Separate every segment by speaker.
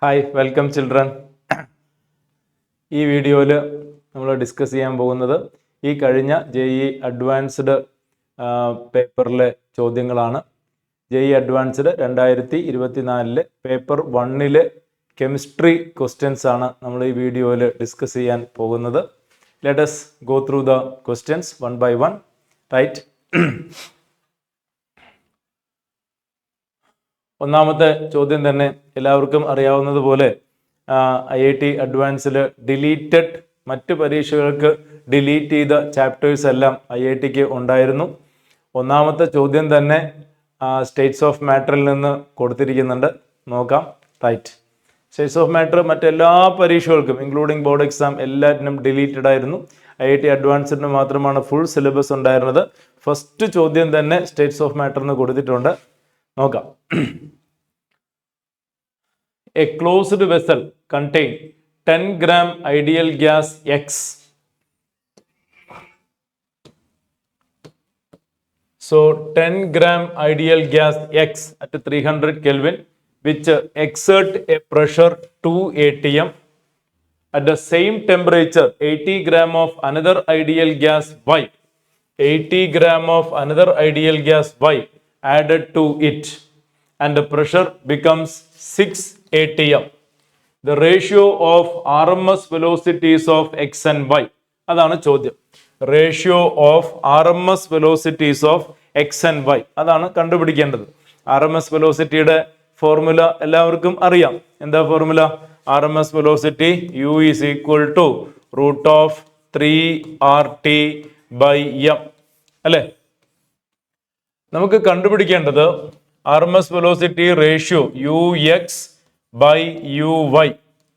Speaker 1: Hi, welcome children. ഈ വീഡിയോയിൽ നമ്മൾ ഡിസ്കസ് ചെയ്യാൻ പോകുന്നത് ഈ കഴിഞ്ഞ JEE അഡ്വാൻസ്ഡ് പേപ്പറിലെ ചോദ്യങ്ങളാണ്. JEE advanced 2024 paper 1 chemistry questions ആണ് നമ്മൾ ഈ വീഡിയോയിൽ ഡിസ്കസ് ചെയ്യാൻ പോകുന്നത്. Let us go through the questions one by one, right? ഒന്നാമത്തെ ചോദ്യം തന്നെ എല്ലാവർക്കും അറിയാവുന്നതുപോലെ IIT അഡ്വാൻസിൽ ഡിലീറ്റഡ് മറ്റ് പരീക്ഷകൾക്ക് ഡിലീറ്റ് ചെയ്ത ചാപ്റ്റേഴ്സ് എല്ലാം IITക്ക് ഉണ്ടായിരുന്നു. ഒന്നാമത്തെ ചോദ്യം തന്നെ സ്റ്റേറ്റ്സ് ഓഫ് മാറ്ററിൽ നിന്ന് കൊടുത്തിരിക്കുന്നുണ്ട്, നോക്കാം. റൈറ്റ്, സ്റ്റേറ്റ്സ് ഓഫ് മാറ്റർ മറ്റെല്ലാ പരീക്ഷകൾക്കും ഇൻക്ലൂഡിങ് ബോർഡ് എക്സാം എല്ലാറ്റിനും ഡിലീറ്റഡ് ആയിരുന്നു. IIT അഡ്വാൻസിന് മാത്രമാണ് ഫുൾ സിലബസ് ഉണ്ടായിരുന്നത്. ഫസ്റ്റ് ചോദ്യം തന്നെ സ്റ്റേറ്റ്സ് ഓഫ് മാറ്ററിന് കൊടുത്തിട്ടുണ്ട്, നോക്കാം. A closed vessel contain 10 gram ideal gas X. So 10 gram ideal gas X at 300 Kelvin which exert a pressure 2 atm. At the same temperature 80 gram of another ideal gas Y. 80 gram of another ideal gas Y added to it and the pressure becomes 6 atm. The ratio of RMS velocities of X and Y. അതാണ് ചോദ്യം. Ratio of RMS velocities of X and Y അതാണ് കണ്ടുപിടിക്കേണ്ടത്. RMS വെലോസിറ്റിയുടെ formula എല്ലാവർക്കും അറിയാം. എന്താ formula? RMS velocity U is equal to root of 3RT by M അല്ലേ? നമുക്ക് കണ്ടുപിടിക്കേണ്ടത് RMS velocity ratio UX by UY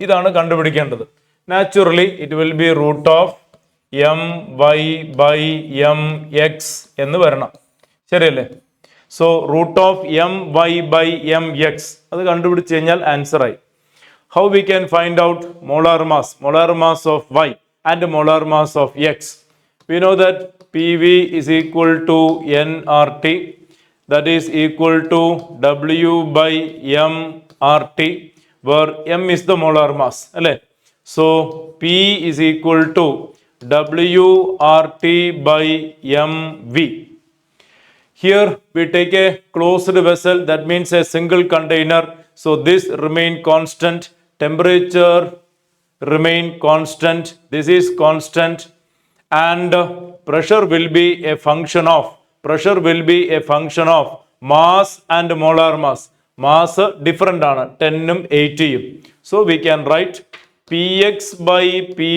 Speaker 1: ഇതാണ് കണ്ടുപിടിക്കേണ്ടത്. Naturally it will be root of MY by MX എന്ന് വരണം, ശരിയല്ലേ? So root of MY by MX അത് കണ്ടുപിടിച്ച് കഴിഞ്ഞാൽ ആൻസർ ആയി. How we can find out molar mass of Y and molar mass of X? We know that PV is equal to nRT, that is equal to W by mRT, where M is the molar mass, alle? So P is equal to WRT by MV. Here we take a closed vessel, that means a single container. So this remain constant, temperature remain constant, this is constant, and pressure will be a function of mass and molar mass. Mass different ആണ്, 10ഉം 80ഉം. So we can write Px by Py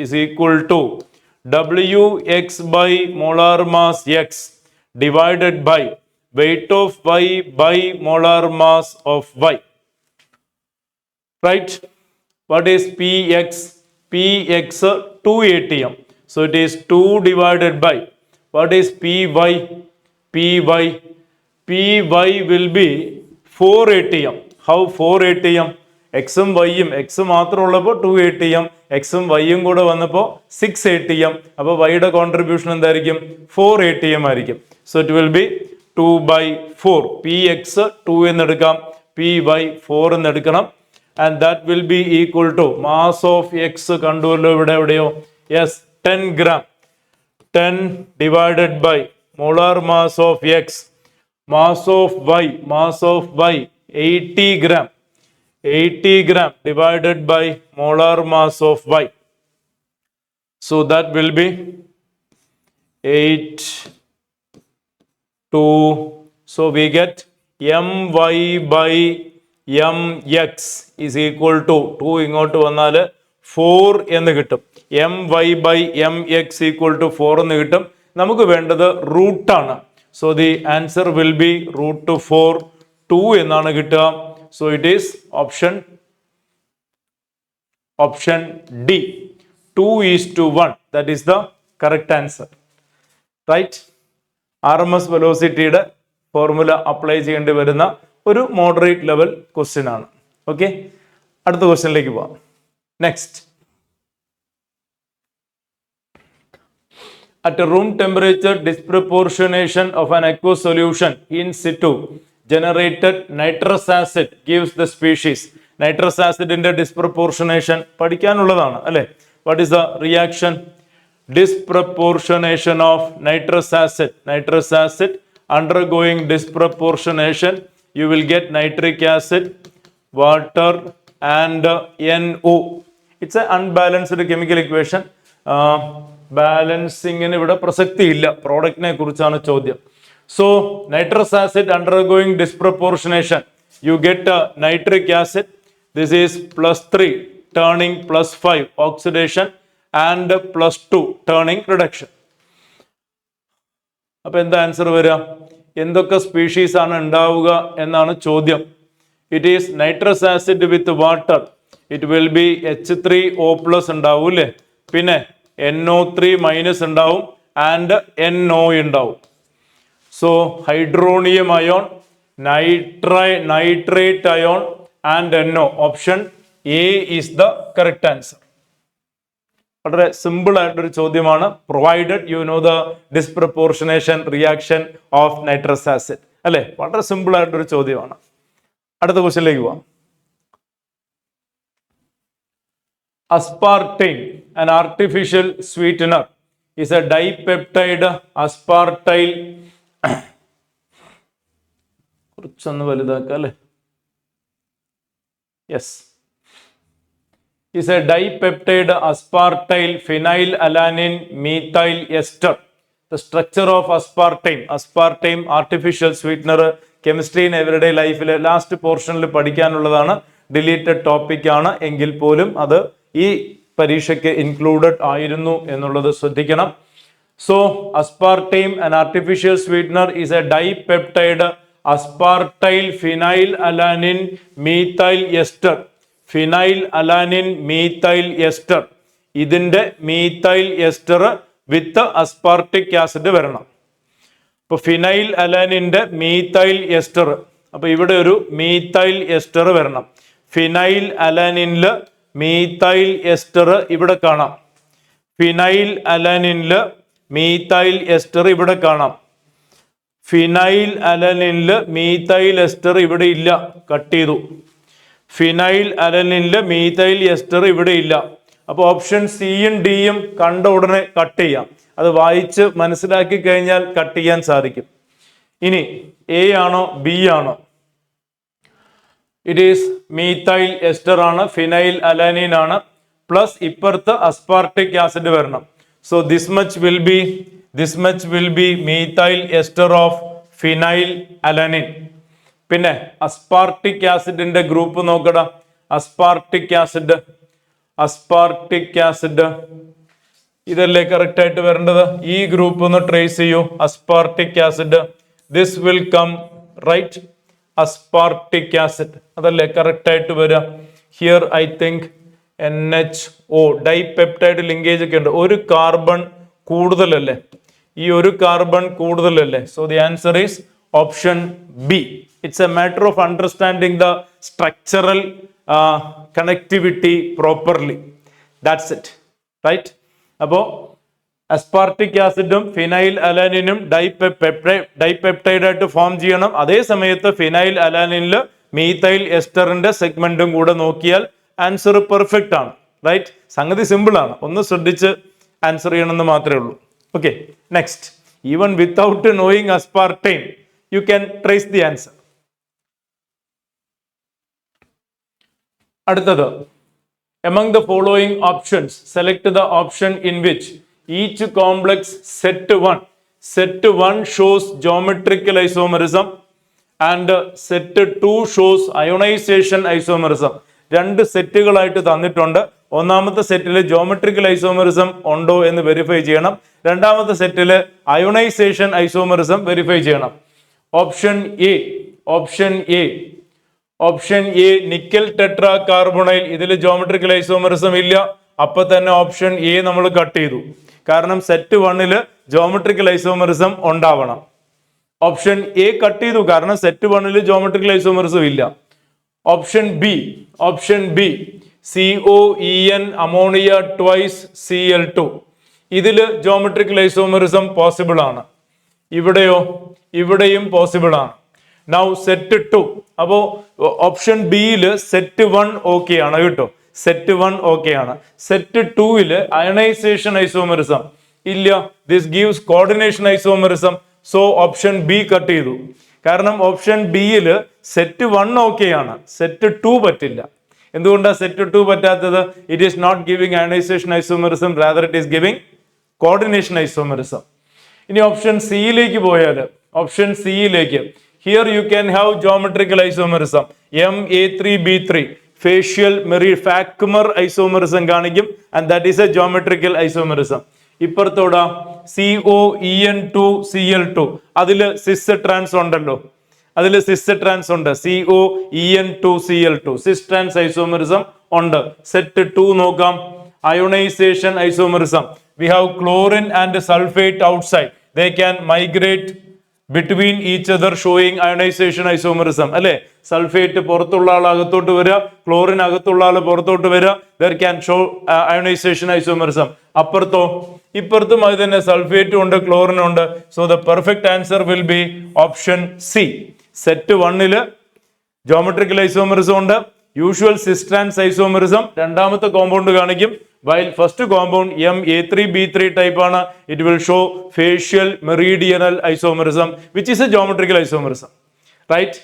Speaker 1: is equal to Wx by molar mass X divided by weight of Y by molar mass of Y. Right? What is Px? Px 2 atm. So it is 2 divided by, what is Py? Py will be 4 atm. How 4 atm? X ഉം Y ഉം, X മാത്രം ഉള്ളപ്പോൾ 2 atm, X ഉം Y ഉം കൂടെ വന്നപ്പോൾ 6 atm. അപ്പോൾ Yയുടെ contribution എന്തായിരിക്കും? 4 atm ആയിരിക്കും. So it will be 2 by 4. Px 2 എന്നെടുക്കാം, Py 4 എന്നെടുക്കണം. And that will be equal to mass of X കണ്ടുവല്ലോ ഇവിടെ എവിടെയോ? Yes, 10 gram. 10 divided by molar mass of X, mass of Y 80 gram. 80 gram divided by molar mass of Y. So that will be 8 2. So we get My by Mx is equal to 2 ഇങ്ങോട്ട് വന്നാൽ 4 എന്ന് കിട്ടും. My by Mx equal to 4 എന്ന് കിട്ടും. നമുക്ക് വേണ്ടത് റൂട്ടാണ്. So the answer will be root 4 2 എന്നാണ് കിട്ടുക. So it is option D, 2:1. That is the correct answer. Right? RMS വെലോസിറ്റിയുടെ ഫോർമുല അപ്ലൈ ചെയ്യേണ്ടി വരുന്ന ഒരു മോഡറേറ്റ് ലെവൽ ക്വസ്റ്റ്യൻ ആണ്. ഓക്കെ, അടുത്ത ക്വസ്റ്റ്യനിലേക്ക് പോവാം. Next, at a room temperature, disproportionation of an aqueous solution in situ generated nitrous acid gives the species. Nitrous ആസിഡിന്റെ disproportionation പഠിക്കാനുള്ളതാണ് അല്ലെ. What is the reaction? Disproportionation of nitrous acid undergoing disproportionation, you will get nitric acid, water and NO. It's an unbalanced chemical equation. Balancing in ഇവിടെ പ്രസക്തി ഇല്ല, പ്രോഡക്റ്റിനെ കുറിച്ചാണ് ചോദ്യം. So nitrous acid undergoing disproportionation, you get nitric acid. This is +3 turning +5 oxidation and +2 turning reduction. അപ്പൊ എന്താ answer വരിക? എന്തൊക്കെ species ആണ് ഉണ്ടാവുക എന്നാണ് ചോദ്യം. It is nitrous acid with water, it will B H3O+ ഉണ്ടാവും അല്ലേ, പിന്നെ NO3- ഉണ്ടാവും ആൻഡ് NO ഉണ്ടാവും. So hydronium ion, nitrate ion and NO. Option A is the correct answer. വളരെ സിമ്പിൾ ആയിട്ടൊരു ചോദ്യമാണ്. Provided you know the disproportionation reaction of nitrous acid അല്ലെ. വളരെ സിമ്പിൾ ആയിട്ടൊരു ചോദ്യമാണ്. അടുത്ത ക്വസ്റ്റ്യനിലേക്ക് പോവാം. Aspartame, an artificial sweetener, is a dipeptide aspartyl. കുറച്ചൊന്ന് വലുതാക്കാം അല്ലെ. Yes, is a dipeptide aspartyl phenylalanine methyl ester. The structure of aspartame artificial sweetener, chemistry in everyday life last പോർഷനിൽ പഠിക്കാനുള്ളതാണ്. ഡിലീറ്റഡ് ടോപ്പിക് ആണ് എങ്കിൽ പോലും അത് ഈ പരീക്ഷയ്ക്ക് ഇൻക്ലൂഡഡ് ആയിരുന്നു എന്നുള്ളത് ശ്രദ്ധിക്കണം. So aspartame, an artificial sweetener, is a dipeptide aspartyl phenylalanine methyl ester. Phenyl alanine methyl ester, ഇതിന്റെ methyl ester with aspartic acid വരണം. ഇപ്പൊ ഫിനൈൽ അലാനിന്റെ മീത്തൈൽ എസ്റ്റർ, അപ്പൊ ഇവിടെ ഒരു മീത്തൈൽ എസ്റ്റർ വരണം. ഫിനൈൽ അലാനിനില് മീത്തൈൽ എസ്റ്റർ ഇവിടെ കാണാം, ഫിനൈൽ അലാനിനില് മീത്തൈൽ എസ്റ്റർ ഇവിടെ കാണാം. ഫിനൈൽ അലാനിനില് മീത്തൈൽ എസ്റ്റർ ഇവിടെ ഇല്ല, കട്ട് ചെയ്തു. ഫിനൈൽ അലനിനില് മീഥൈൽ എസ്റ്റർ ഇവിടെ ഇല്ല. അപ്പൊ ഓപ്ഷൻ സിയും ഡിയും കണ്ട ഉടനെ കട്ട് ചെയ്യാം. അത് വായിച്ച് മനസ്സിലാക്കി കഴിഞ്ഞാൽ കട്ട് ചെയ്യാൻ സാധിക്കും. ഇനി എ ആണോ ബി ആണോ? ഇറ്റ് ഈസ് മീഥൈൽ എസ്റ്റർ ആണ്, ഫിനൈൽ അലാനിൻ ആണ്, പ്ലസ് ഇപ്പുറത്ത് അസ്പാർട്ടിക് ആസിഡ് വരണം. So this much will be methyl ester of phenyl alanine. പിന്നെ അസ്പാർട്ടിക് ആസിഡിന്റെ ഗ്രൂപ്പ് നോക്കടാ. അസ്പാർട്ടിക് ആസിഡ് ഇതല്ലേ കറക്റ്റ് ആയിട്ട് വരേണ്ടത്. ഈ ഗ്രൂപ്പ് ഒന്ന് ട്രേസ് ചെയ്യൂ. Aspartic acid, this will come right. Aspartic acid അതല്ലേ കറക്റ്റ് ആയിട്ട് വരിക. Here I think NHO dipeptide linkage ഒക്കെ ഉണ്ട്. ഒരു കാർബൺ കൂടുതലല്ലേ, ഈ ഒരു കാർബൺ കൂടുതലല്ലേ. So the answer is option B. It's a matter of understanding the structural connectivity properly. That's it, right? അപ്പോൾ അസ്പാർട്ടിക് ആസിഡും ഫിനൈൽ അലാനിനും ഡൈപെപ്റ്റൈഡ് ആയിട്ട് ഫോം ചെയ്യണം. അതേ സമയത്ത് ഫിനൈൽ അലാനിനിൽ മീഥൈൽ എസ്റ്ററിന്റെ സെഗ്മെന്റും കൂടെ നോക്കിയാൽ ആൻസർ പെർഫെക്റ്റ് ആണ്, റൈറ്റ്? സംഗതി സിമ്പിൾ ആണ്, ഒന്ന് ശ്രദ്ധിച്ച് ആൻസർ ചെയ്യണമെന്ന് മാത്രമേ ഉള്ളൂ. Okay, next. Even without knowing aspartame you can trace the answer. അടുത്തത്, among the following options select the option in which each complex set 1 shows geometrical isomerism and set 2 shows ionization isomerism. രണ്ട് സെറ്റുകളായിട്ട് തന്നിട്ടുണ്ട്. ഒന്നാമത്തെ സെറ്റിൽ geometrical isomerism ഉണ്ടോ എന്ന് verify ചെയ്യണം. രണ്ടാമത്തെ സെറ്റിൽ ionisation isomerism verify ചെയ്യണം. Option A nickel tetra carbonyl, ഇതിൽ geometrical isomerism ഇല്ല. അപ്പൊ തന്നെ ഓപ്ഷൻ എ നമ്മൾ കട്ട് ചെയ്തു, കാരണം സെറ്റ് 1 ജോമെട്രിക്കൽ ഐസോമെറിസം ഉണ്ടാവണം. ഓപ്ഷൻ എ കട്ട് ചെയ്തു, കാരണം സെറ്റ് 1 ജോമെട്രിക്കൽ ഐസോമെറിസം ഇല്ല. Option B COEN ammonia twice Cl2, ഇതില് ജോമെട്രിക്കൽ ഐസോമെറിസം പോസിബിൾ ആണ്. ഇവിടെയോ? ഇവിടെയും പോസിബിൾ ആണ്. Now set 2. അപ്പോ ഓപ്ഷൻ ബിയിൽ സെറ്റ് 1 ഓക്കെ ആണ് കേട്ടോ. സെറ്റ് 1 ഓക്കെ ആണ്. സെറ്റ് 2 അയണൈസേഷൻ ഐസോമെറിസം ഇല്ല. This gives coordination isomerism. So option B cut ചെയ്തു. കാരണം ഓപ്ഷൻ ബിയിൽ സെറ്റ് 1 ഓക്കെ ആണ്, സെറ്റ് 2 പറ്റില്ല. എന്തുകൊണ്ടാണ് സെറ്റ് 2 പറ്റാത്തത്? It is not giving ionisation isomerism, rather it is giving coordination isomerism. ഇനി ഓപ്ഷൻ സിയിലേക്ക് പോയാൽ, ഓപ്ഷൻ സിയിലേക്ക് here you can have geometrical isomerism. MA3B3 facial fac mer isomerism കാണിക്കും, and that is a geometrical isomerism. ഇപ്പുറത്തോടാ COEN2Cl2 അതില് സിസ് trans ഉണ്ടല്ലോ, അതിൽ സിസ് trans ഉണ്ട്. COEN2Cl2 സിസ് ട്രാൻസ് ഐസോമെറിസം ഉണ്ട്. സെറ്റ് 2 നോക്കാം. Ionisation isomerism. We have chlorine and sulfate outside. They can migrate between each other showing ionization isomerism. അല്ലെ, sulphate പുറത്തുള്ള ആൾ അകത്തോട്ട് വരിക, ക്ലോറിൻ അകത്തുള്ള ആൾ പുറത്തോട്ട് വരിക. There can show ionization isomerism. അപ്പുറത്തോ, ഇപ്പുറത്തും അത് തന്നെ, സൾഫേറ്റും ഉണ്ട് ക്ലോറിനും ഉണ്ട്. So the perfect answer will B option C. Set 1 geometrical isomerism ഉണ്ട്. യൂഷ്വൽ സിസ് ട്രാൻസ് ഐസോമെറിസം രണ്ടാമത്തെ കോമ്പൗണ്ട് കാണിക്കും. While first compound MA3B3 type ആണ്, it will show facial meridional isomerism, which is a geometrical isomerism, right?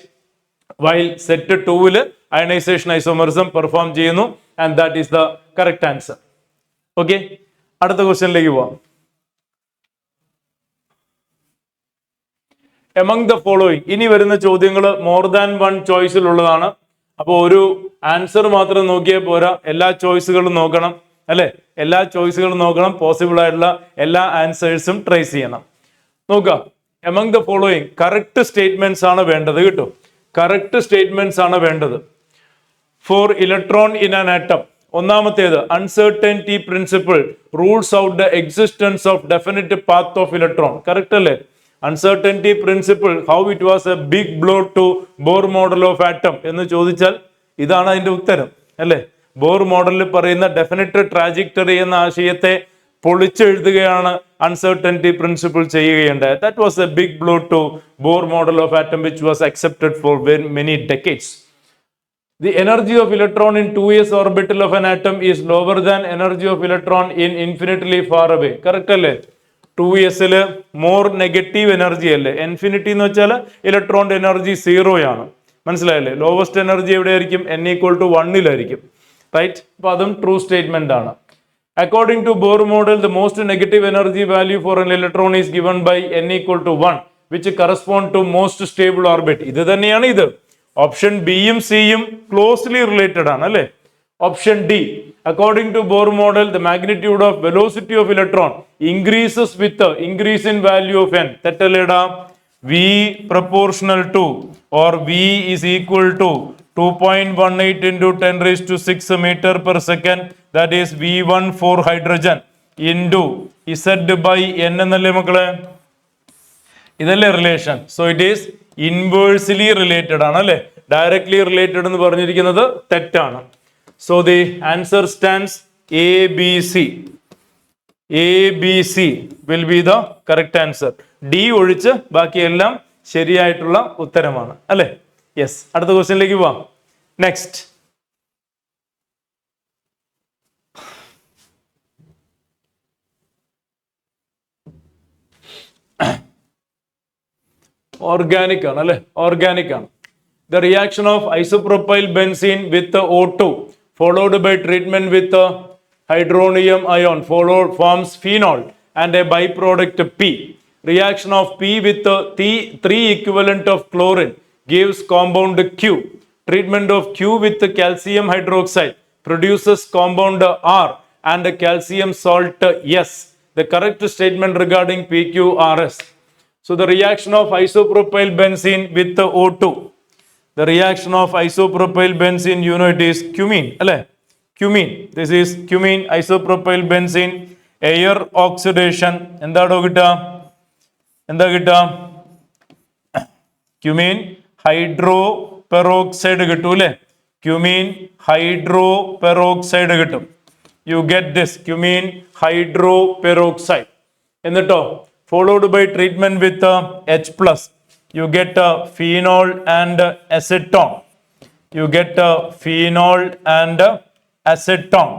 Speaker 1: While set 2 ionization isomerism perform ചെയ്യുന്നു, and that is the correct answer. Okay, അടുത്ത ക്വസ്റ്റ്യനിലേക്ക് പോവാം. Among the following, ഇനി വരുന്ന ചോദ്യങ്ങൾ more than 1 ചോയ്സിലുള്ളതാണ്. അപ്പോൾ ഒരു ആൻസർ മാത്രം നോക്കിയാൽ പോരാ, എല്ലാ ചോയ്സുകളും നോക്കണം അല്ലെ, എല്ലാ ചോയ്സുകളും നോക്കണം. പോസിബിൾ ആയിട്ടുള്ള എല്ലാ ആൻസേഴ്സും ട്രേസ് ചെയ്യണം. നോക്കുക, among the following correct statements ആണ് വേണ്ടത് കേട്ടോ. കറക്റ്റ് സ്റ്റേറ്റ്മെന്റ്സ് ആണ് വേണ്ടത്. For electron in an atom, ഒന്നാമത്തേത് uncertainty principle rules out the existence of definite path of electron. Correct അല്ലേ? Uncertainty principle, how it was a big blow to Bohr model of atom എന്ന് ചോദിച്ചാൽ ഇതാണ് അതിന്റെ ഉത്തരം അല്ലേ. ബോർ മോഡലിൽ പറയുന്ന ഡെഫിനിറ്റ് ട്രാജക്ടറി എന്ന ആശയത്തെ പൊളിച്ചെഴുതുകയാണ് അൺസർട്ടനിറ്റി പ്രിൻസിപ്പിൾ ചെയ്യുകയുണ്ടായത്. That was a big blow to Bohr model of atom which was accepted for many decades. The energy of electron in 2s orbital of an atom is lower than energy of electron in infinitely far away. Correct അല്ലേ? 2s more negative energy അല്ലേ. Infinity എന്ന് വെച്ചാൽ ഇലക്ട്രോണിന്റെ energy 0 ആണ്. മനസ്സിലായല്ലേ? Lowest energy എവിടെയായിരിക്കും? n=1 right. അപ്പൊ അതും true statement ആണ്. According to Bohr model the most negative energy value for n electron is given by n=1 which correspond to most stable orbit. ഇത് തന്നെയാണ് ഇത്. ഓപ്ഷൻ ബിയും സിയും ക്ലോസ്ലി റിലേറ്റഡ് ആണ് അല്ലെ. Option D, according to Bohr model the magnitude of velocity of electron increases with increase in value of n. തെറ്റല്ലേടാ? V proportional to or V is equal to 2.18 into 10 raised to 6 meter per second, that is V1 for hydrogen into Z by N എന്നല്ലേ മക്കളെ? ഇതല്ലേ relation. So it is inversely related ആണ് അല്ലെ. Directly related എന്ന് പറഞ്ഞിരിക്കുന്നത് തെറ്റാണ്. So the answer stands ABC. ABC will be the correct answer. D ഒഴിച്ച് ബാക്കിയെല്ലാം ശരിയായിട്ടുള്ള ഉത്തരമാണ് അല്ലെ. യെസ്, അടുത്ത ക്വസ്റ്റ്യനിലേക്ക് പോവാം. നെക്സ്റ്റ്, ഓർഗാനിക് ആണ് അല്ലെ. ഓർഗാനിക് ആണ്. The reaction of isopropyl benzene with O2 followed by treatment with hydronium ion forms phenol and a byproduct P. Reaction of P with 3 equivalent of chlorine gives compound Q. Treatment of Q with calcium hydroxide produces compound R and calcium salt S. The correct statement regarding PQRS. So the reaction of isopropyl benzene with O2. The reaction of isopropyl benzene, you know it is cumene. Cumene. This is cumene isopropyl benzene. Air oxidation. എന്താടോ കിട്ടുക? Cumin hydroperoxide കിട്ടും അല്ലെ. Cumene hydroperoxide കിട്ടും. You get this cumene hydroperoxide. എന്നിട്ടോ followed by treatment with H+. you get phenol and acetone. You get phenol and acetone.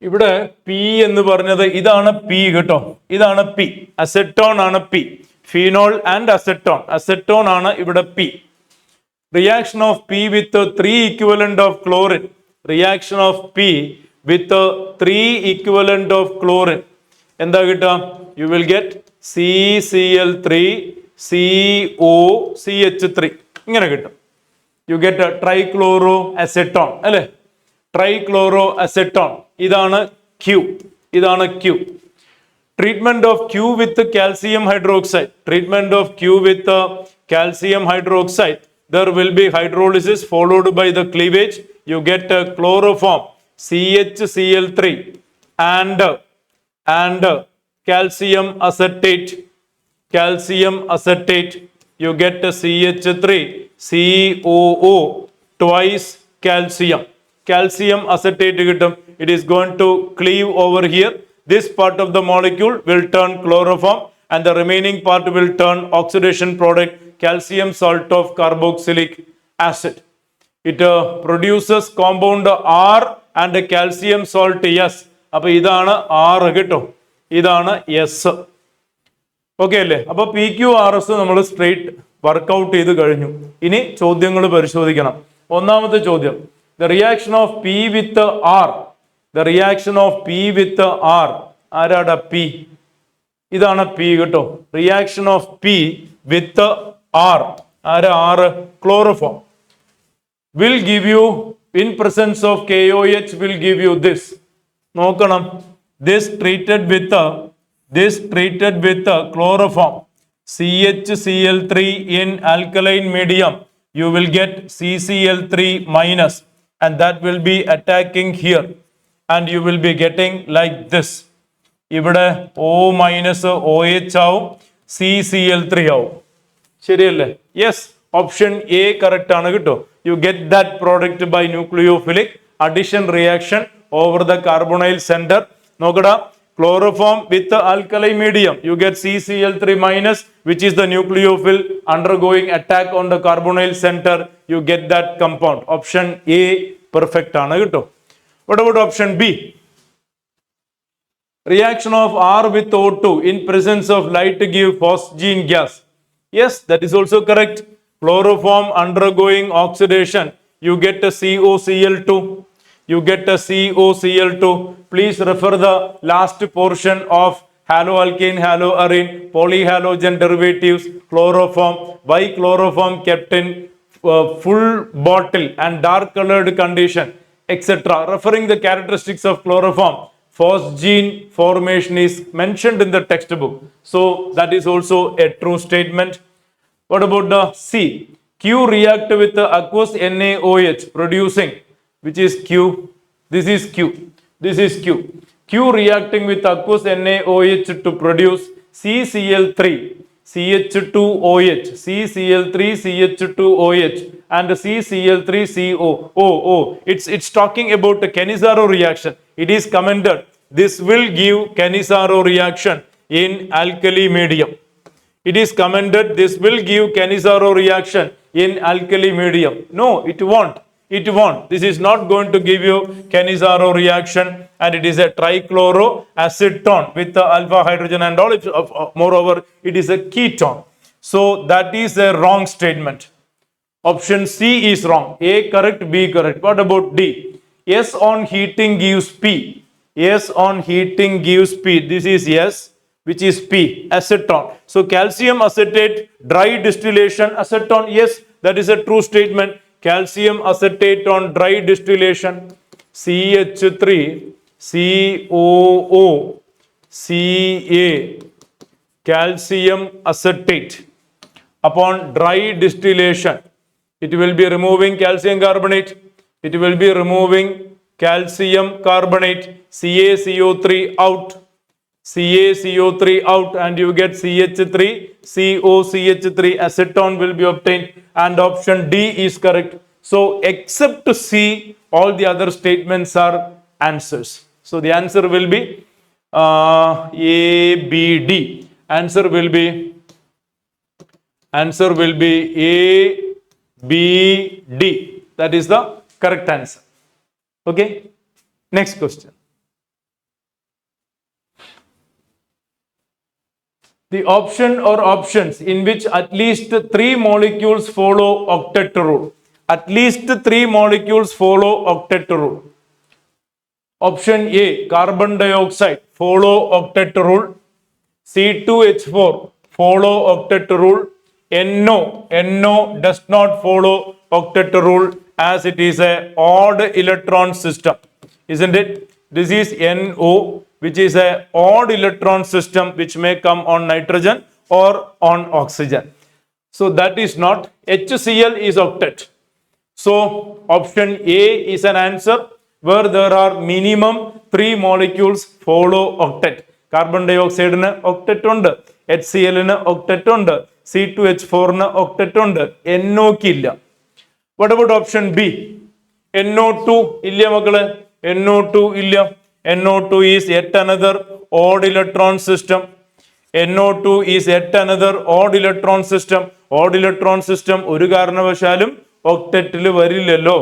Speaker 1: ഇവിടെ P എന്ന് പറഞ്ഞത് ഇതാണ് പി കേട്ടോ, ഇതാണ് പി. അസെറ്റോൺ ആണ് P. Phenol and acetone, acetone ആണ് ഇവിടെ P. Reaction of P with 3 equivalent of chlorine. Reaction of P with 3 equivalent of chlorine എന്താ കിട്ടുക? U will get CCl3 COCH3 ഇങ്ങനെ കിട്ടും. യു ഗെറ്റ് ട്രൈക്ലോറോ അസെറ്റോൺ അല്ലെ, trichloro acetone. ഇതാണ് Q, ഇതാണ് Q. Treatment of Q with calcium hydroxide. Treatment of Q with calcium hydroxide. There will be hydrolysis followed by the cleavage. You get chloroform CHCl3 and calcium acetate. Calcium acetate. You get CH3 COO twice calcium. Calcium acetate കിട്ടും. It is going to cleave over here. This part of the molecule will turn chloroform and the remaining part will turn oxidation product calcium salt of carboxylic acid. It produces compound R and calcium salt S. അപ്പോൾ ഇതാണ് R കേട്ടോ, ഇതാണ് S. Okay അല്ലേ? അപ്പൊ PQRS നമ്മൾ straight workout ചെയ്ത് കഴിഞ്ഞു. ഇനി ചോദ്യങ്ങൾ പരിശോധിക്കണം. ഒന്നാമത്തെ ചോദ്യം, the reaction of P with R. The reaction of P with R. ആരാടാ P? ഇതാണ് P കേട്ടോ. Reaction of P with R. ആരാ R? Chloroform. Will give you, in presence of KOH, will give you this. നോക്കണം. This treated with chloroform CHCl3 in alkaline medium, you will get CCl3 minus, and that will be attacking here, and you will be getting like this. ഇവിടെ O minus OH ആവും, CCl3 ആവും. ശരിയല്ലേ? Yes, option A correct ആണ് കേട്ടോ. You get that product by nucleophilic addition reaction over the carbonyl centre. നോക്കടാ, chloroform with the alkali medium, you get CCl3 minus, which is the nucleophile undergoing attack on the carbonyl center. You get that compound. Option A perfect ആണ് കേട്ടോ. What about option B? Reaction of R with O2 in presence of light give phosgene gas. Yes, that is also correct. Chloroform undergoing oxidation, you get a COCl2. You get a COCl2. Please refer the last portion of haloalkane, haloarine, polyhalogen derivatives, chloroform. Why chloroform kept in full bottle and dark colored condition, etc. Referring the characteristics of chloroform, phosgene formation is mentioned in the textbook. So that is also a true statement. What about the C? Q react with the aqueous NaOH producing, which is Q. This is Q. This is Q. Q reacting with aqueous NaOH to produce CCl3 CH2OH, CCl3 CH2OH, and CCl3CO. It's talking about the Cannizzaro reaction. It is commented this will give Cannizzaro reaction in alkali medium. It is commented this will give Cannizzaro reaction in alkali medium. No, it won't. It won't. This is not going to give you Cannizzaro reaction, and it is a trichloroacetone with the alpha hydrogen and all. Moreover, it is a ketone. So that is a wrong statement. Option C is wrong. A correct, B correct. What about D? S on heating gives P. S on heating gives P. This is S, which is P, acetone. So calcium acetate, dry distillation, acetone. Yes, that is a true statement. Calcium acetate on dry distillation, CH3 COO Ca, calcium acetate. Upon dry distillation, it will be removing calcium carbonate. It will be removing calcium carbonate. CaCO3 out. CaCO3 out, and you get CH3 COCH3, acetone will be obtained, and option D is correct. So except C, all the other statements are answers. So the answer will be A, B, D. Answer will be A, B, D. That is the correct answer. Okay. Next question. The option or options in which at least 3 molecules follow octet rule. At least 3 molecules follow octet rule. Option A, carbon dioxide follow octet rule. C2H4 follow octet rule. NO does not follow octet rule as it is a odd electron system, isn't it? This is NO, which is a odd electron system which may come on nitrogen or on oxygen. So that is not. HCl is octet. So option A is an answer where there are minimum 3 molecules follow octet. Carbon dioxide ന് octet ഉണ്ട്, HCl ന് octet ഉണ്ട്, C2H4 ന് octet ഉണ്ട്, NO ക്ക് ഇല്ല. What about option B? NO2 ഇല്ല മക്കളെ, NO2 ഇല്ല. NO2 is yet another odd electron system. NO2 is yet another odd electron system. Odd electron system ഒരു കാരണവശാലും ഒക്ടറ്റിൽ വരില്ലല്ലോ,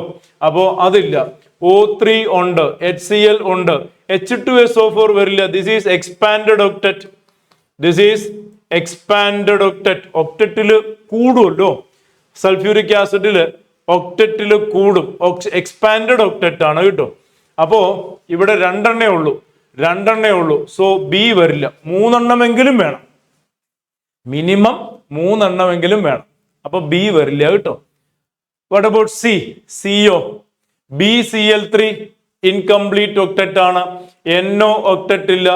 Speaker 1: അപ്പോ അതില്ല. O3 ഉണ്ട്, HCl ഉണ്ട്, H2SO4 വരില്ല. This is expanded octet. This is expanded octet. ഒക്ടറ്റിൽ കൂടുമല്ലോ, സൾഫ്യൂരിക് ആസിഡില് ഒക്ടറ്റിൽ കൂടും. എക്സ്പാൻഡഡ് ഒക്ടറ്റ് ആണ് കേട്ടോ. അപ്പോ ഇവിടെ രണ്ടെണ്ണേ ഉള്ളൂ. സോ ബി വരില്ല. 3 എണ്ണമെങ്കിലും വേണം, മിനിമം 3 എണ്ണമെങ്കിലും വേണം. അപ്പൊ ബി വരില്ല കേട്ടോ. What about C? സിയോ BCl3 ഇൻകംപ്ലീറ്റ് ഒക്ടറ്റ് ആണ്. NO ഒക്ടറ്റ് ഇല്ല,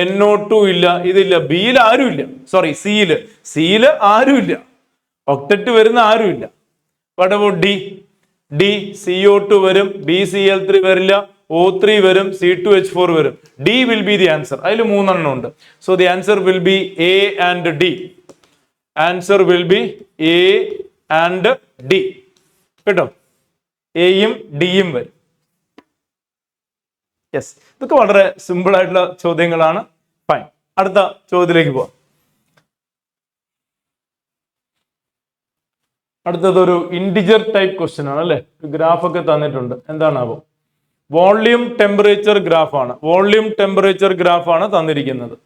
Speaker 1: NO2 ഇല്ല, ഇതില്ല. ബിയിൽ ആരുമില്ല, സോറി സിയില് ആരുമില്ല, ഒക്ടറ്റ് വരുന്ന ആരുമില്ല. What about D? D CO2 വരും, BCl3 വരില്ല, O3 വരും, C2H4 വരും. D will be the answer. അതിൽ 3 എണ്ണം ഉണ്ട്. So the answer will B A and D. Answer will B A and D കേട്ടോ. എയും ഡിയും വരും. യെസ്, ഇതൊക്കെ വളരെ സിമ്പിൾ ആയിട്ടുള്ള ചോദ്യങ്ങളാണ്. ഫൈൻ, അടുത്ത ചോദ്യത്തിലേക്ക് പോവാം. അടുത്തതൊരു ഇൻഡിജർ ടൈപ്പ് ക്വസ്റ്റ്യൻ ആണ് അല്ലെ. ഗ്രാഫ് ഒക്കെ തന്നിട്ടുണ്ട്. എന്താണാവോ? വോള്യൂം ടെമ്പറേച്ചർ ഗ്രാഫ് ആണ് തന്നിരിക്കുന്നത്.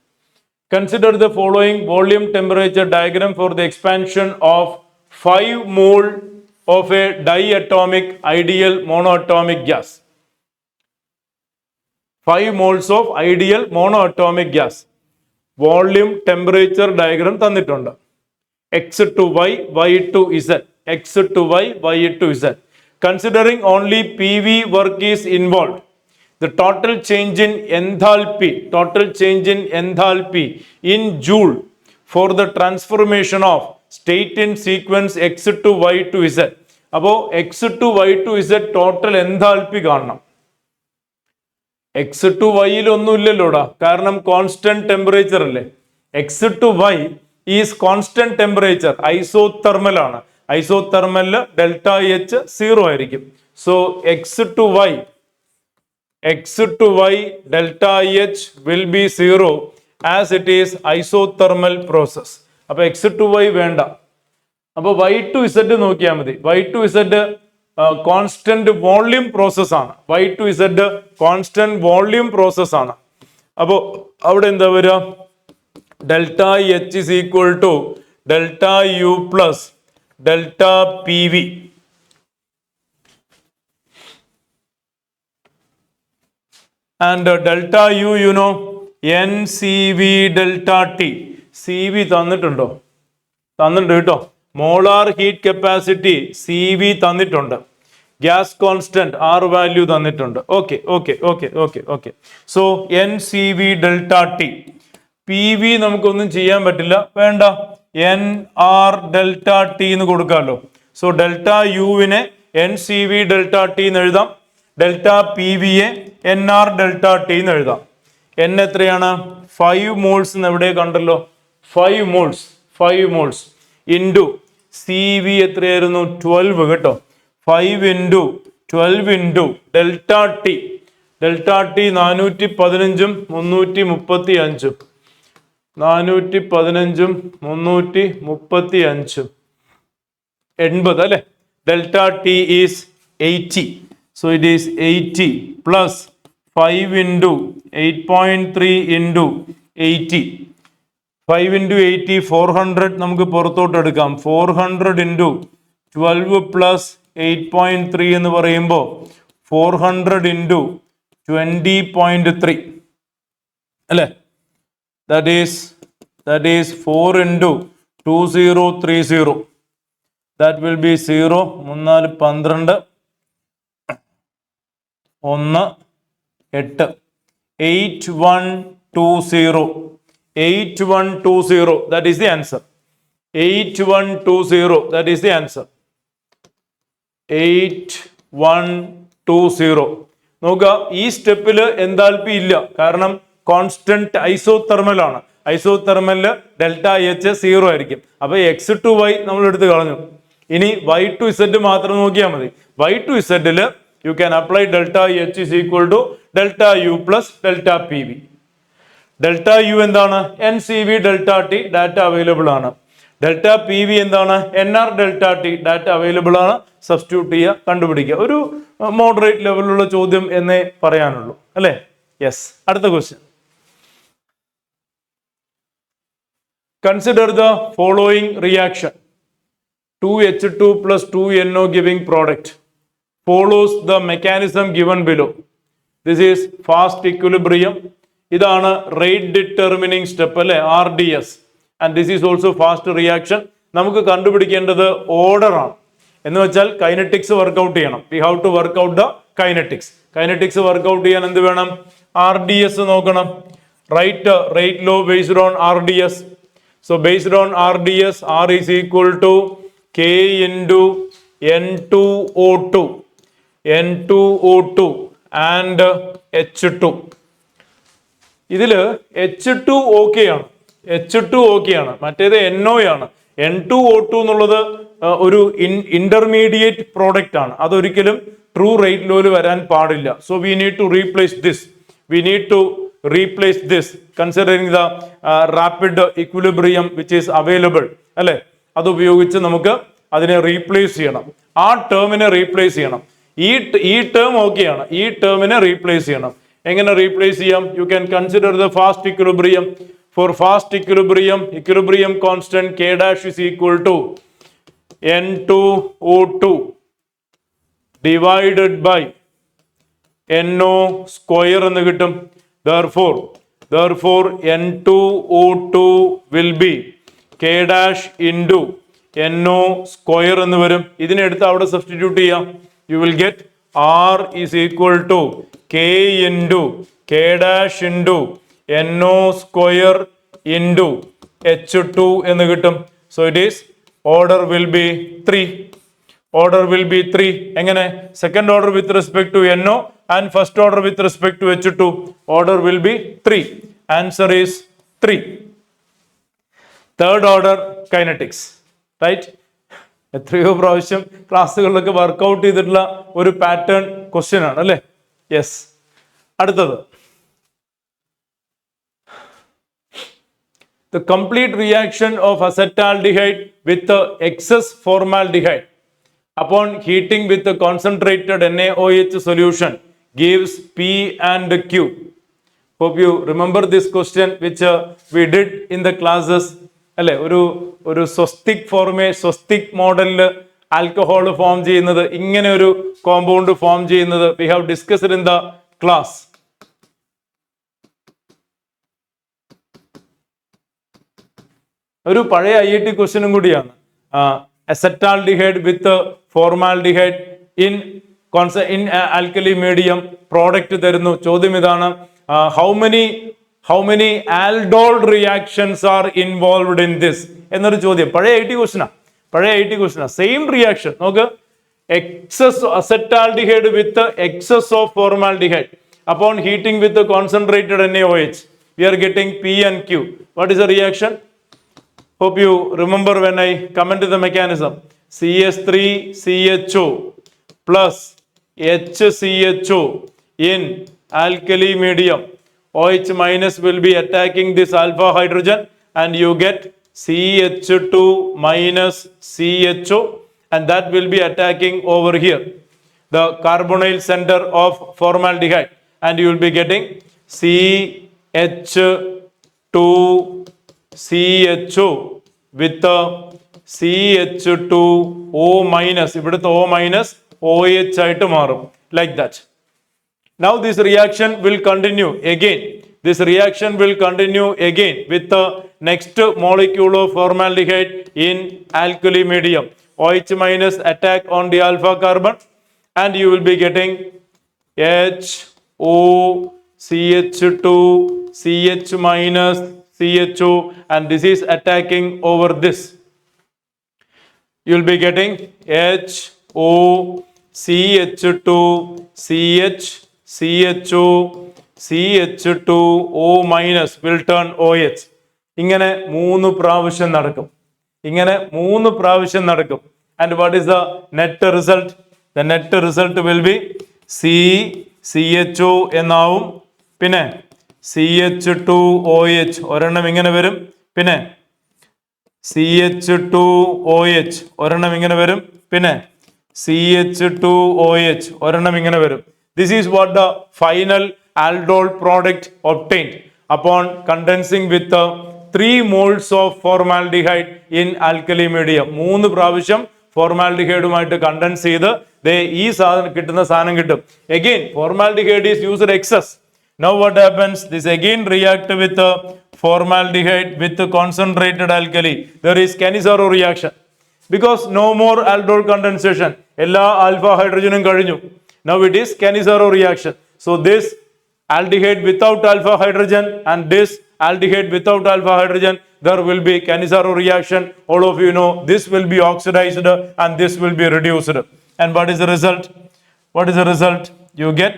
Speaker 1: Consider the following volume temperature diagram for the expansion of 5 mole of a diatomic ideal monoatomic gas. 5 moles of ideal monoatomic gas. Volume temperature diagram തന്നിട്ടുണ്ട്. X to Y, Y to Z, X to Y, Y to Z. Considering only PV work is involved, the total change in enthalpy in joule for the transformation of state in sequence X to Y to Z. അപ്പോ X to Y to Z total enthalpy കാണണം. X to Y ഒന്നും ഇല്ലല്ലോടാ, കാരണം constant temperature അല്ലേ. X to Y is constant temperature, isothermal ആണ്. ഐസോതെർമലില് delta H 0 ആയിരിക്കും. So X to Y delta H will be 0 as it is isothermal process. അപ്പൊ X to Y വേണ്ട. അപ്പൊ Y to Z നോക്കിയാൽ മതി. Y to Z constant volume process ആണ്. Y to Z constant volume process ആണ്. അപ്പോ അവിടെ എന്താ വരിക? Delta H is equal to delta U plus delta P V. And delta U you know NCV delta T. CV തന്നിട്ടുണ്ടോ? തന്നിട്ടുണ്ട് കേട്ടോ. Molar heat capacity CV തന്നിട്ടുണ്ട്. ഗ്യാസ് കോൺസ്റ്റന്റ് R വാല്യൂ തന്നിട്ടുണ്ട്. Okay. So NCV delta T. PV നമുക്കൊന്നും ചെയ്യാൻ പറ്റില്ല, വേണ്ട. NR delta T എന്ന് കൊടുക്കാമല്ലോ. സോ ഡെൽറ്റ യുവിനെ NCV ഡെൽറ്റ ടി എന്ന് എഴുതാം. ഡെൽറ്റ PV യെ NR ഡെൽറ്റ ടി എന്ന് എഴുതാം. N എത്രയാണ്? 5 മോൾസ് എന്ന് എവിടെ കണ്ടല്ലോ. 5 മോൾസ് ഇൻറ്റു CV എത്രയായിരുന്നു? 12 കേട്ടോ. 5 into 12 into delta T. Delta T 415 335 415 335 80 അല്ലെ. Delta T is 80. So it is 80 plus 5 into 8.3 into 80. 5 into 80 400 നമുക്ക് പുറത്തോട്ട് എടുക്കാം. 400 ഇൻറ്റു 12 പ്ലസ് 8.3 എന്ന് പറയുമ്പോൾ 400 ഇൻറ്റു 20.3 അല്ലേ. That is 4 into 2030. That will be 0 3 12 1 8 8120. 8120. That is the answer. 8120. That is the answer. 8120. നോക്കുക, ഈ സ്റ്റെപ്പിൽ എന്താൽപി ഇല്ല, കാരണം കോൺസ്റ്റന്റ് ഐസോതെർമൽ ആണ്. ഐസോതെർമലില് ഡെൽറ്റ എച്ച് 0 ആയിരിക്കും. അപ്പൊ എക്സ് ടു വൈ നമ്മൾ എടുത്ത് കളഞ്ഞു. ഇനി വൈ ടു ഇസഡ് മാത്രം നോക്കിയാൽ മതി. വൈ ടു ഇസഡില് you can apply delta H is equal to delta U plus delta P V. Delta U എന്താണ്? N C V delta T data available ആണ്. ഡെൽറ്റ പി വി എന്താണ്? N R delta T data available ആണ്. Substitute ചെയ്യുക, കണ്ടുപിടിക്കുക. ഒരു moderate ലെവലിലുള്ള ചോദ്യം എന്നേ പറയാനുള്ളൂ അല്ലേ. യെസ്. അടുത്ത question. Consider the following reaction. 2H2 plus 2NO giving product follows the mechanism given below. This is fast equilibrium. ഇതാണ് rate determining step അല്ലെ, RDS. And this is also fast reaction. നമുക്ക് കണ്ടുപിടിക്കേണ്ടത് ഓർഡർ ആണ്. എന്ന് വെച്ചാൽ kinetics work out ചെയ്യണം. We have to work out the kinetics. Kinetics work out ചെയ്യാൻ എന്ത് വേണം? RDS നോക്കണം. Rate law based on RDS. So based on RDS, R is equal to K into N2O2 and H2. ഇതില് H2 okay ആണ്. H2 okay ആണ്. മറ്റേത് NO ആണ്. N2O2 എന്നുള്ളത് ഒരു ഇന്റർമീഡിയറ്റ് പ്രോഡക്റ്റ് ആണ്. അതൊരിക്കലും ട്രൂ റേറ്റ് ലോയിൽ വരാൻ പാടില്ല. So we need to replace this. Replace this considering the rapid equilibrium which is available അല്ലെ. അത് ഉപയോഗിച്ച് നമുക്ക് അതിനെ റീപ്ലേസ് ചെയ്യണം. ആ ടേമിനെ റീപ്ലേസ് ചെയ്യണം. ഈ ടേം ഓക്കെയാണ്. ഈ ടേമിനെ റീപ്ലേസ് ചെയ്യണം. എങ്ങനെ റീപ്ലേസ് ചെയ്യാം? You can consider the fast equilibrium. For fast equilibrium constant K dash is equal to N2O2 divided by NO square എന്ന് കിട്ടും. Therefore N2O2 will be K dash into NO square എന്ന് വരും. ഇതിനെ എടുത്ത് അവിടെ സബ്സ്റ്റിറ്റ്യൂട്ട് ചെയ്യാം. You will get R is equal to K into K dash into NO square into H2 എന്ന് കിട്ടും. So it is order will be 3. Order will be 3. എങ്ങനെ? Second order with respect to NO and first order with respect to H2. Order will be 3. Answer is 3. Third order kinetics. Right? എത്രയോ പ്രാവശ്യം ക്ലാസ്സുകളിലൊക്കെ workout ചെയ്തിട്ടുള്ള ഒരു pattern question ആണ് അല്ലേ. Yes. അടുത്തത്, the complete reaction of acetaldehyde with excess formaldehyde upon heating with the concentrated NaOH solution gives P and Q. Hope you remember this question which we did in the classes. അല്ലെ, ഒരു Swastik മോഡലില് alcohol form ചെയ്യുന്നത്, ഇങ്ങനെ ഒരു compound form ചെയ്യുന്നത് we have discussed in the class. ഒരു പഴയ IIT ക്വസ്റ്റ്യനും കൂടിയാണ്. acetaldehyde with formaldehyde in alkali medium product തരുന്നു. ചോദ്യം ഇതാണ്, how many aldol reactions are involved in this എന്നൊരു ചോദ്യം. പഴയ IIT ക്വസ്റ്റ്യനാ. സെയിം റിയാക്ഷൻ നോക്ക്. excess acetaldehyde with excess of formaldehyde upon heating with the concentrated NaOH, we are getting P and Q. What is the reaction? Hope you remember when I commented the mechanism. CH3CHO plus HCHO in alkali medium. OH minus will be attacking this alpha hydrogen and you get CH2 minus CHO, and that will be attacking over here the carbonyl center of formaldehyde, and you will be getting CH2CHO with the CH2O minus, ഇവിടുത്തെ O minus OH ആയിട്ട് മാറും, like that. Now this reaction will continue again. This reaction will continue again with the next molecule of formaldehyde in alkali medium. OH minus attack on the alpha carbon, and you will be getting HO, CH2, CH minus, CHO, and this is attacking over this. You will be getting HO, CH2, CH, CHO, CH2O minus will turn OH. ഇങ്ങനെ 3 പ്രാവശ്യം നടക്കും. ഇങ്ങനെ 3 പ്രാവശ്യം നടക്കും. And what is the net result? The net result will be CHO എന്നാവും. പിന്നെ CH2OH ഒരെണ്ണം ഇങ്ങനെ വരും. പിന്നെ CH2OH ഒരെണ്ണം ഇങ്ങനെ വരും. പിന്നെ CH2OH ഒരെണ്ണം ഇങ്ങനെ വരും. This is what the final aldol product obtained upon condensing with the 3 moles of formaldehyde in alkali medium. 3 പ്രാവശ്യം ഫോർമാൽഡിഹൈഡുമായിട്ട് കണ്ടൻസ് ചെയ്ത് ഈ സാധനം കിട്ടുന്ന സാധനം കിട്ടും. Again, formaldehyde is used excess. Now what happens? This again react with formaldehyde with concentrated alkali. There is Cannizzaro reaction because no more aldol condensation. എല്ലാ alpha ഹൈഡ്രജനും കഴിഞ്ഞു. Now it is Cannizzaro reaction. So this aldehyde without alpha hydrogen and this aldehyde without alpha hydrogen, there will be Cannizzaro reaction. All of you know this will be oxidized and this will be reduced. And what is the result? What is the result? You get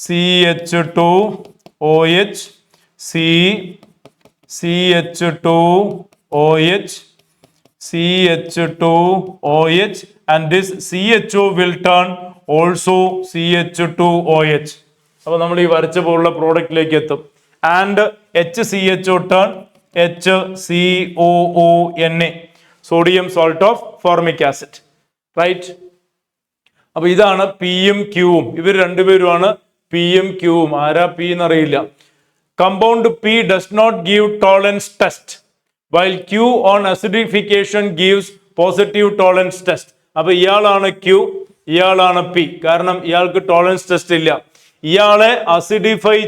Speaker 1: CH2OH, CH2OH, CH2OH, and this CHO will turn also CH2OH. അപ്പോൾ നമ്മൾ ഈ വരച്ച പോലുള്ള പ്രോഡക്റ്റിലേക്ക് എത്തും. And HCHO turn HCOONA, sodium salt of formic acid, right? അപ്പൊ ഇതാണ് പിയും ക്യൂവും. ഇവർ രണ്ടുപേരുമാണ് പിയും ക്യൂവും. ആരാ പി എന്നറിയില്ല. Compound P does not give Tollens test while Q on acidification gives positive Tollens test. അപ്പൊ ഇയാളാണ് ക്യൂ, ഇയാളാണ് പി. കാരണം ഇയാൾക്ക് ടോളറൻസ് ടെസ്റ്റ് ഇല്ല. ഇയാളെ അസിഡിഫൈ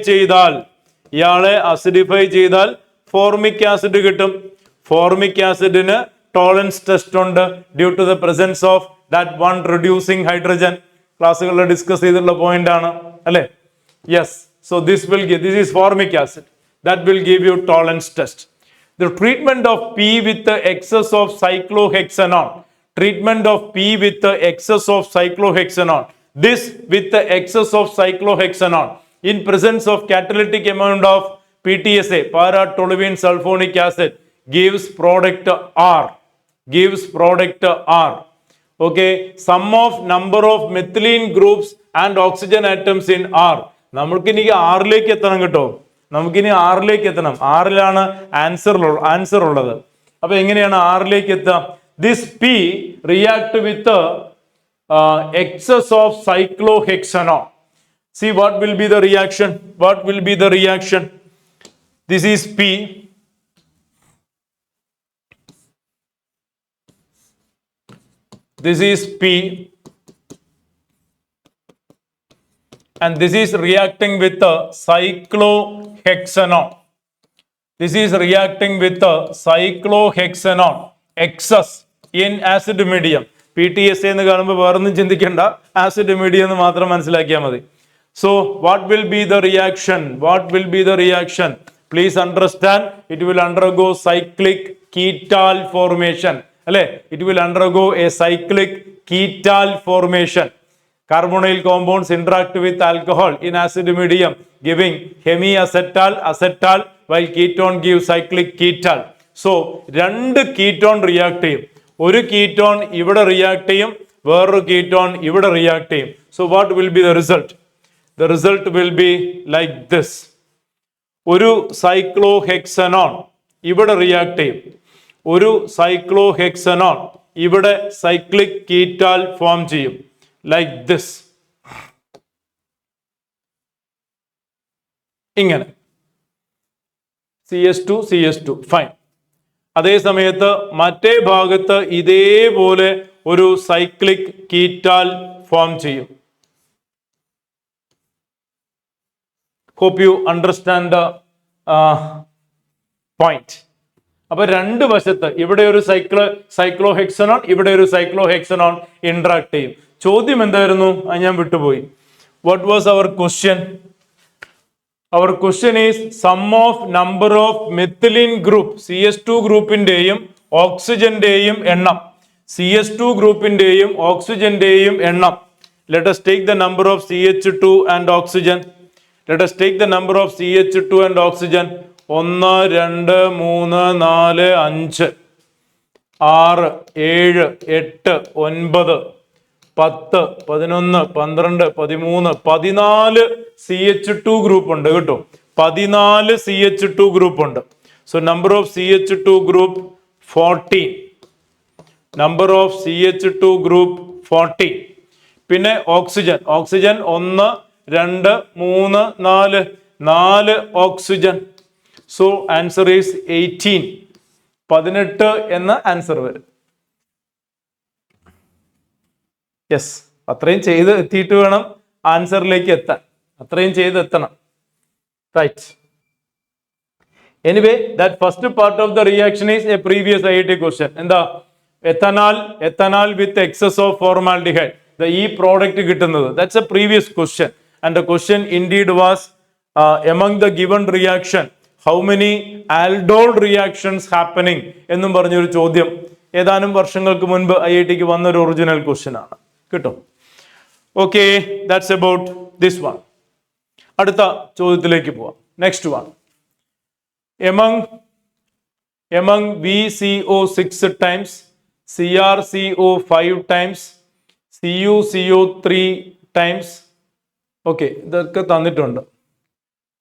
Speaker 1: ചെയ്താൽ ഫോർമിക് ആസിഡ് കിട്ടും. ഫോർമിക് ആസിഡിന് ടോളറൻസ് ടെസ്റ്റ് ഉണ്ട് due to the presence of that one reducing hydrogen. ക്ലാസ്സുകളിൽ ഡിസ്കസ് ചെയ്തിട്ടുള്ള പോയിന്റ് ആണ് അല്ലെ? Yes. So this is formic acid. That will give you Tollens test. The treatment of P with the excess of cyclohexanone. Treatment of P with the excess of cyclohexanone. This with the excess of cyclohexanone in presence of catalytic amount of PTSA, para-toluene sulfonic acid, gives product R. Okay. Sum of number of methylene groups and oxygen atoms in R. നമ്മൾക്കിനി ആറിലേക്ക് എത്തണം കേട്ടോ. നമുക്കിനി ആറിലേക്ക് എത്തണം. ആറിലാണ് answer ഉള്ളത്. അപ്പൊ എങ്ങനെയാണ് ആറിലേക്ക് എത്തുക? This P react with excess of cyclohexanone. See what will be the reaction? This is P. This is P. And this is reacting with the cyclohexanone. Excess in acid medium. PTSA എന്ന് കാണുമ്പോൾ വേറൊന്നും ചിന്തിക്കേണ്ട, acid medium എന്ന് മാത്രം മനസ്സിലാക്കിയാൽ മതി. So what will be the reaction? Please understand, it will undergo cyclic ketal formation. അല്ലെ? It will undergo a cyclic ketal formation. Carbonyl compounds interact with alcohol in acid medium, giving hemiacetal, while ketone gives cyclic ketal. So രണ്ട് ketone react ചെയ്യും. ഒരു ketone ഇവിടെ react ചെയ്യും, വേറൊരു ketone ഇവിടെ react ചെയ്യും. So what will be the result? The result will be like this. ഒരു സൈക്ലോഹെക്സനോൺ ഇവിടെ റിയാക്ട് ചെയ്യും. ഒരു സൈക്ലോഹെക്സനോൺ ഇവിടെ സൈക്ലിക് കീറ്റാൽ ഫോം ചെയ്യും. Like this. ഇങ്ങനെ CH2 ഫൈൻ. അതേ സമയത്ത് മറ്റേ ഭാഗത്ത് ഇതേപോലെ ഒരു സൈക്ലിക് കീറ്റാൽ ഫോം ചെയ്യും. Hope you understand the point. അപ്പൊ രണ്ട് വശത്ത് ഇവിടെ ഒരു സൈക്ലോഹെക്സനോൺ ഇവിടെ ഒരു സൈക്ലോഹെക്സനോൺ ഇന്ററാക്ട് ചെയ്യും. ചോദ്യം എന്തായിരുന്നു? ഞാൻ വിട്ടുപോയി. What was our question? Our question is sum of number of methylene group, CH2 ഗ്രൂപ്പിന്റെയും ഓക്സിജന്റെയും എണ്ണം. CH2 ഗ്രൂപ്പിന്റെയും ഓക്സിജന്റെയും എണ്ണം. Let us take the number of CH2 and oxygen. Let us take the number of CH2 and oxygen. 1, 2, 3, 4, 5, 6, 7, 8, 9, 10, 11, 12, 13, 14 CH2 group ഉണ്ട് കേട്ടോ. 14 CH2 group ഉണ്ട്. So number of CH2 group 14. Number of CH2 group 14. പിന്നെ oxygen 1, 2, 3, 4 oxygen. So answer is 18. 18 എന്ന answer വരും. Yes, അത്രയും ചെയ്ത് എത്തിയിട്ട് വേണം ആൻസറിലേക്ക് എത്താൻ. അത്രയും ചെയ്ത് എത്തണം. Right. Anyway that first part of the reaction is a previous IIT question. എന്താ? Ethanal with excess of formaldehyde. ഈ പ്രോഡക്റ്റ് കിട്ടുന്നത്. That's a previous question. And the question indeed was among the given reaction, how many aldol reactions happening എന്നും പറഞ്ഞൊരു ചോദ്യം ഏതാനും വർഷങ്ങൾക്ക് മുൻപ് IITക്ക് വന്നൊരു ഒറിജിനൽ ക്വസ്റ്റ്യൻ ആണ് കേട്ടോ. Okay, that's about this one. അടുത്ത ചോദ്യത്തിലേക്ക് പോവാം. Next one. among VCO6 times, CrCO5 times, CuCO3 times. Okay, ഇതൊക്കെ തന്നിട്ടുണ്ട്.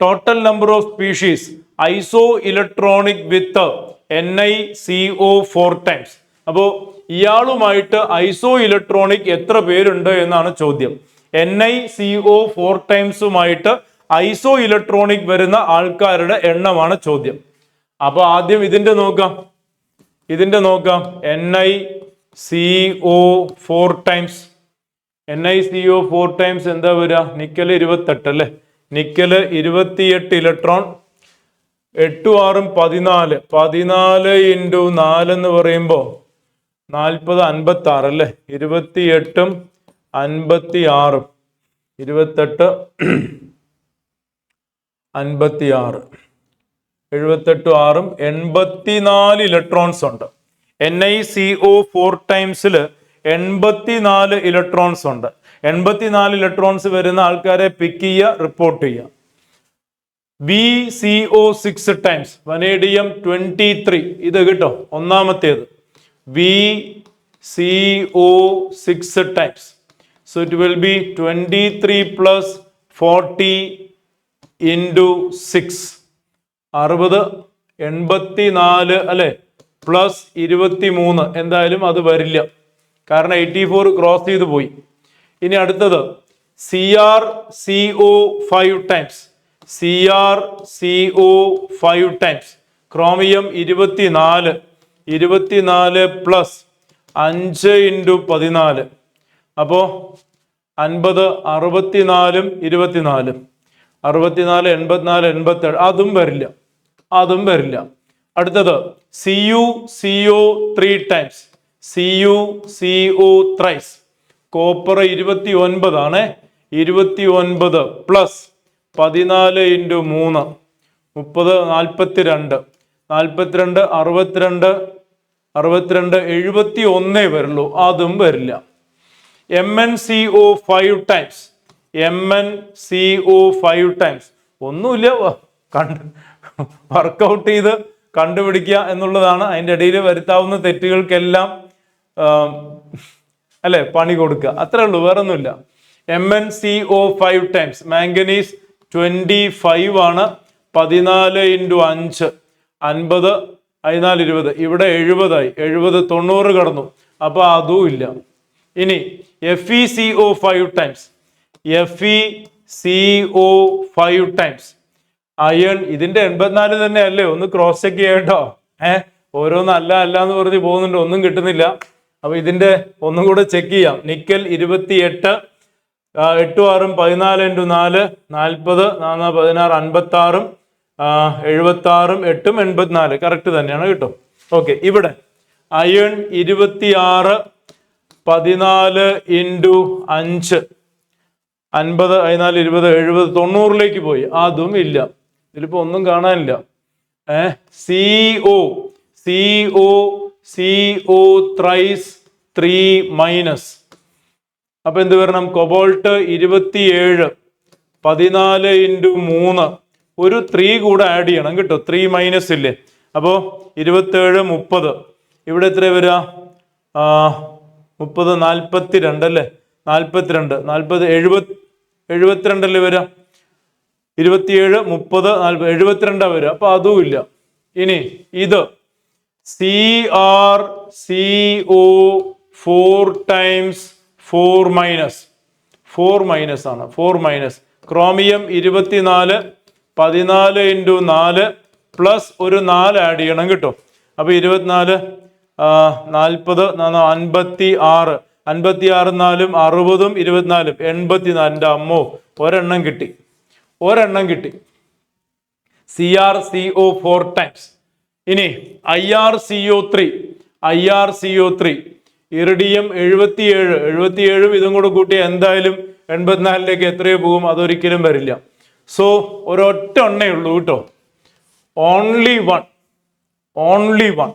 Speaker 1: Total number of species iso electronic with NiCO4 times. അപ്പോൾ ഇയാളുമായിട്ട് ഐസോ ഇലക്ട്രോണിക് എത്ര പേരുണ്ട് എന്നാണ് ചോദ്യം. NiCO4 ടൈംസുമായിട്ട് ഐസോ ഇലക്ട്രോണിക് വരുന്ന ആൾക്കാരുടെ എണ്ണമാണ് ചോദ്യം. അപ്പൊ ആദ്യം ഇതിന്റെ നോക്കാം. NiCO4 times. NiCO4 ടൈംസ് എന്താ വരിക? നിക്കൽ 28 അല്ലേ? Nickel 28 electron. 8 6 14. 14 × 4 എന്ന് പറയുമ്പോൾ 40 56 അല്ലേ? 28 56. 28 56. 78 6 84 ഇലക്ട്രോൺസ് ഉണ്ട്. NiCO4 ടൈംസിൽ 84 ഇലക്ട്രോൺസ് ഉണ്ട്. 84 ഇലക്ട്രോൺസ് വരുന്ന ആൾക്കാരെ പിക്ക് ചെയ്യുക, റിപ്പോർട്ട് ചെയ്യുക. VCO6 times vanadium 23. ഇത് കേട്ടോ, ഒന്നാമത്തേത് VCO6 times. So it will B 23 + 40 × 6. 60. 84 അല്ലെ? പ്ലസ് 23. എന്തായാലും അത് വരില്ല, കാരണം 84 ക്രോസ് ചെയ്ത് പോയി. ഇനി അടുത്തത് CrCO5 times. CrCO5 times chromium 24. 24 + 5 × 14. അപ്പോ 50. 64 24. 64 84 87. അതും വരില്ല. അടുത്തത് CuCO3 ടൈംസ്. CuCO3 കോപ്പർ 29 ആണ്. 29 + 14 × 3 30 42. 42 62 62 71 വരുള്ളൂ, അതും വരില്ല. MnCO5 times. MnCO5 ടൈംസ് ഒന്നുമില്ല, വർക്കൗട്ട് ചെയ്ത് കണ്ടുപിടിക്കുക എന്നുള്ളതാണ്. അതിൻ്റെ ഇടയിൽ വരുത്താവുന്ന തെറ്റുകൾക്കെല്ലാം അല്ലെ പണി കൊടുക്കുക, അത്രേ ഉള്ളൂ, വേറെ ഒന്നുമില്ല. MnCO5 ടൈംസ് മാംഗനീസ് 25 ആണ്. 14 × 5 50, 14 20, ഇവിടെ 70 ആയി. 70 90 കടന്നു. അപ്പൊ അതും ഇല്ല. ഇനി FeCO5 times FeCO5 times iron, ഇതിന്റെ 84 തന്നെ അല്ലേ? ഒന്ന് ക്രോസ് ചെക്ക് ചെയ്യട്ടോ. ഓരോന്ന് അല്ല എന്ന് പറഞ്ഞ് പോകുന്നുണ്ട്, ഒന്നും കിട്ടുന്നില്ല. അപ്പൊ ഇതിന്റെ ഒന്നും കൂടെ ചെക്ക് ചെയ്യാം. നിക്കൽ 28, 8 6 14 × 4 40, 4 16 56, 76 8 84 കറക്റ്റ് തന്നെയാണ് കേട്ടോ. ഓക്കെ, ഇവിടെ അയൺ 26 14 × 5 50 14 20 70 90ലേക്ക് പോയി. അതും ഇല്ല. ഇതിലിപ്പോ ഒന്നും കാണാനില്ല. CO ത്രൈസ് 3 - അപ്പൊ എന്ത് വരണം? കൊബോൾട്ട് 27 14 × 3 ഒരു 3 കൂടെ ആഡ് ചെയ്യണം കേട്ടോ. 3 - ഇല്ലേ? അപ്പോ 27 30. ഇവിടെ എത്ര വരിക? 30 42 അല്ലേ? 42 40 72 അല്ലേ വരിക? 27 30 40 72 വരിക. അപ്പൊ അതും ഇല്ല. ഇനി ഇത് CrCO4 ടൈംസ് 4 ആണ്. 4 ക്രോമിയം 24 14 × 4 പ്ലസ് ഒരു 4 ആഡ് ചെയ്യണം കേട്ടോ. അപ്പൊ 24 40 56 56 4 60 24 84. അമ്മോ, ഒരെണ്ണം കിട്ടി. CrCO4 times. ഇനി IrCO3 ഇറിഡിയം 77 ഇതും കൂടെ കൂട്ടി എന്തായാലും 84ലേക്ക് എത്രയോ പോകും? അതൊരിക്കലും വരില്ല. സോ ഒരൊറ്റ എണ്ണേ ഉള്ളൂ കേട്ടോ. ഓൺലി വൺ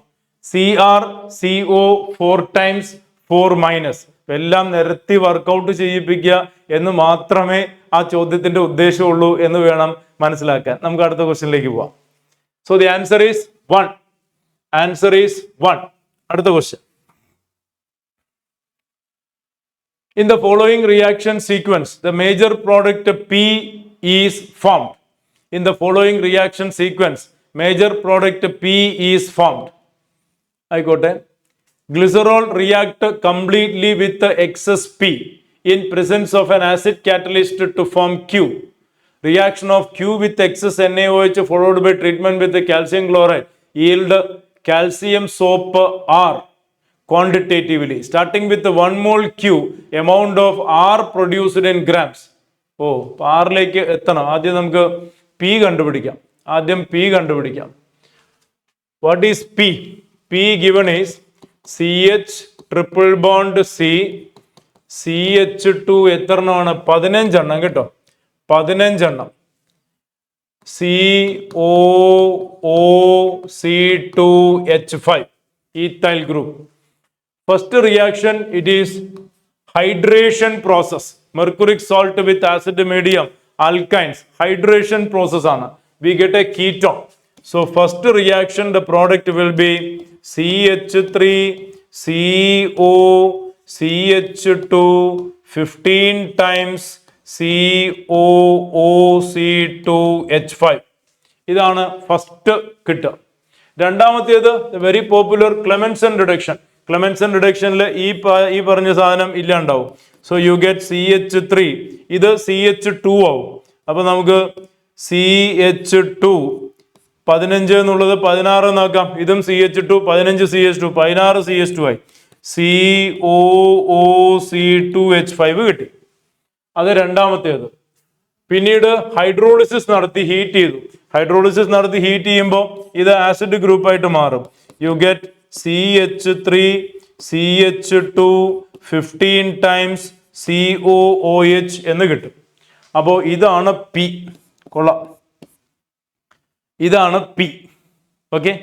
Speaker 1: CrCO4 ടൈംസ് 4 - എല്ലാം നിരത്തി വർക്കൗട്ട് ചെയ്യിപ്പിക്കുക എന്ന് മാത്രമേ ആ ചോദ്യത്തിന്റെ ഉദ്ദേശമുള്ളൂ എന്ന് വേണം മനസ്സിലാക്കാൻ. നമുക്ക് അടുത്ത ക്വസ്റ്റ്യനിലേക്ക് പോവാം. So the answer is 1. അടുത്ത question. In the following reaction sequence, the major product P is formed. In the following reaction sequence, major product P is formed. ആയിക്കോട്ടെ. Glycerol react completely with the excess P in presence of an acid catalyst to form Q. Reaction of Q with excess NaOH followed by treatment with the calcium chloride yield calcium soap R. Quantitatively, starting with the 1 mole Q, amount of R produced in grams. ആറിലേക്ക് എത്തണം. ആദ്യം നമുക്ക് P കണ്ടുപിടിക്കാം. What is P? P given is CH triple bond C CH2 എത്ര എണ്ണമാണ്? 15 എണ്ണം കേട്ടോ. 15 എണ്ണം. COOC2H5 ethyl group. First reaction, it is hydration process. Mercuric salt with acid medium, alkynes. Hydration process ആണ്. We get a ketone. So first reaction, the product will be CH3 CO CH2 15 times COOC2H5. ഇതാണ് first കിട്ടുക. രണ്ടാമത്തേത് very popular ക്ലെമൻസൺ reduction. ക്ലെമൻസൺ റിഡക്ഷനിൽ ഈ പറഞ്ഞ സാധനം ഇല്ലാണ്ടാവും. So you get CH3, ഇത് CH2 ആവും. അപ്പൊ നമുക്ക് CH2 15 എന്നുള്ളത് 16 എന്നാക്കാം. ഇതും CH2 15 CH2 16 CH2 ആയി. COOC2H5 കിട്ടി. അത് രണ്ടാമത്തേത്. പിന്നീട് ഹൈഡ്രോളിസിസ് നടത്തി ഹീറ്റ് ചെയ്തു. ഹീറ്റ് ചെയ്യുമ്പോൾ ഇത് ആസിഡ് ഗ്രൂപ്പ് ആയിട്ട് മാറും. You get CH3 CH2 15 times COOH എന്ന് കിട്ടും. അപ്പോ ഇതാണ് P. കൊള്ളാം, ഇതാണ് P. ഓക്കെ,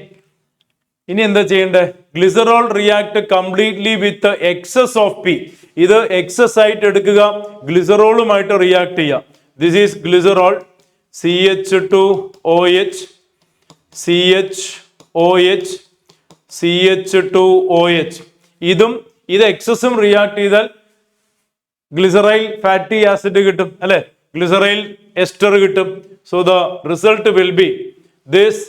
Speaker 1: ഇനി എന്താ ചെയ്യേണ്ടത്? Glycerol react completely with excess of P. ഇത് എക്സസ് ആയിട്ട് എടുക്കുക, ഗ്ലിസറോളുമായിട്ട് റിയാക്ട് ചെയ്യുക. This is glycerol CH2OH CHOH CH2OH. ഇത് എക്സസും റിയാക്ട് ചെയ്താൽ ഗ്ലിസറൈൽ ഫാറ്റി ആസിഡ് കിട്ടും അല്ലെ, ഗ്ലിസറൈൽ എസ്റ്റർ കിട്ടും. So the result will B this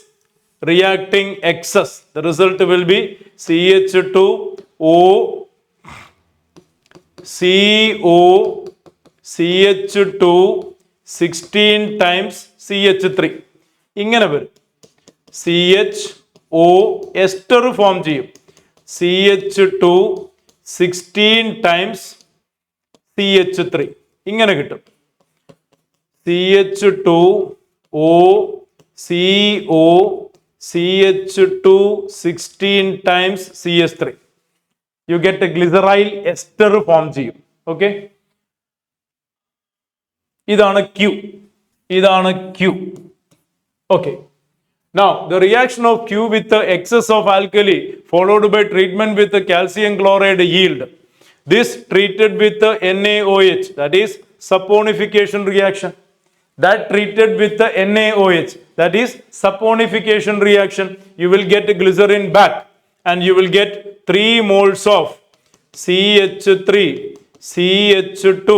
Speaker 1: reacting excess. The result will be CH2O CO CH2 16 times CH3 ഇങ്ങനെ വരും. CHO എസ്റ്റർ ഫോം ചെയ്യും. CH2 16 times CH3 ഇങ്ങനെ കിട്ടും. CH2O CO CH2 16 times CH3. You get a glyceryl ester form ചെയ്യും. Okay, ഇതാണ് Q. ഇതാണ് Q. Okay, now the reaction of Q with the excess of alkali followed by treatment with the calcium chloride yield this treated with the NaOH, that is saponification reaction. That treated with the NaOH, that is saponification reaction, you will get glycerin back and you will get 3 moles of CH3 CH2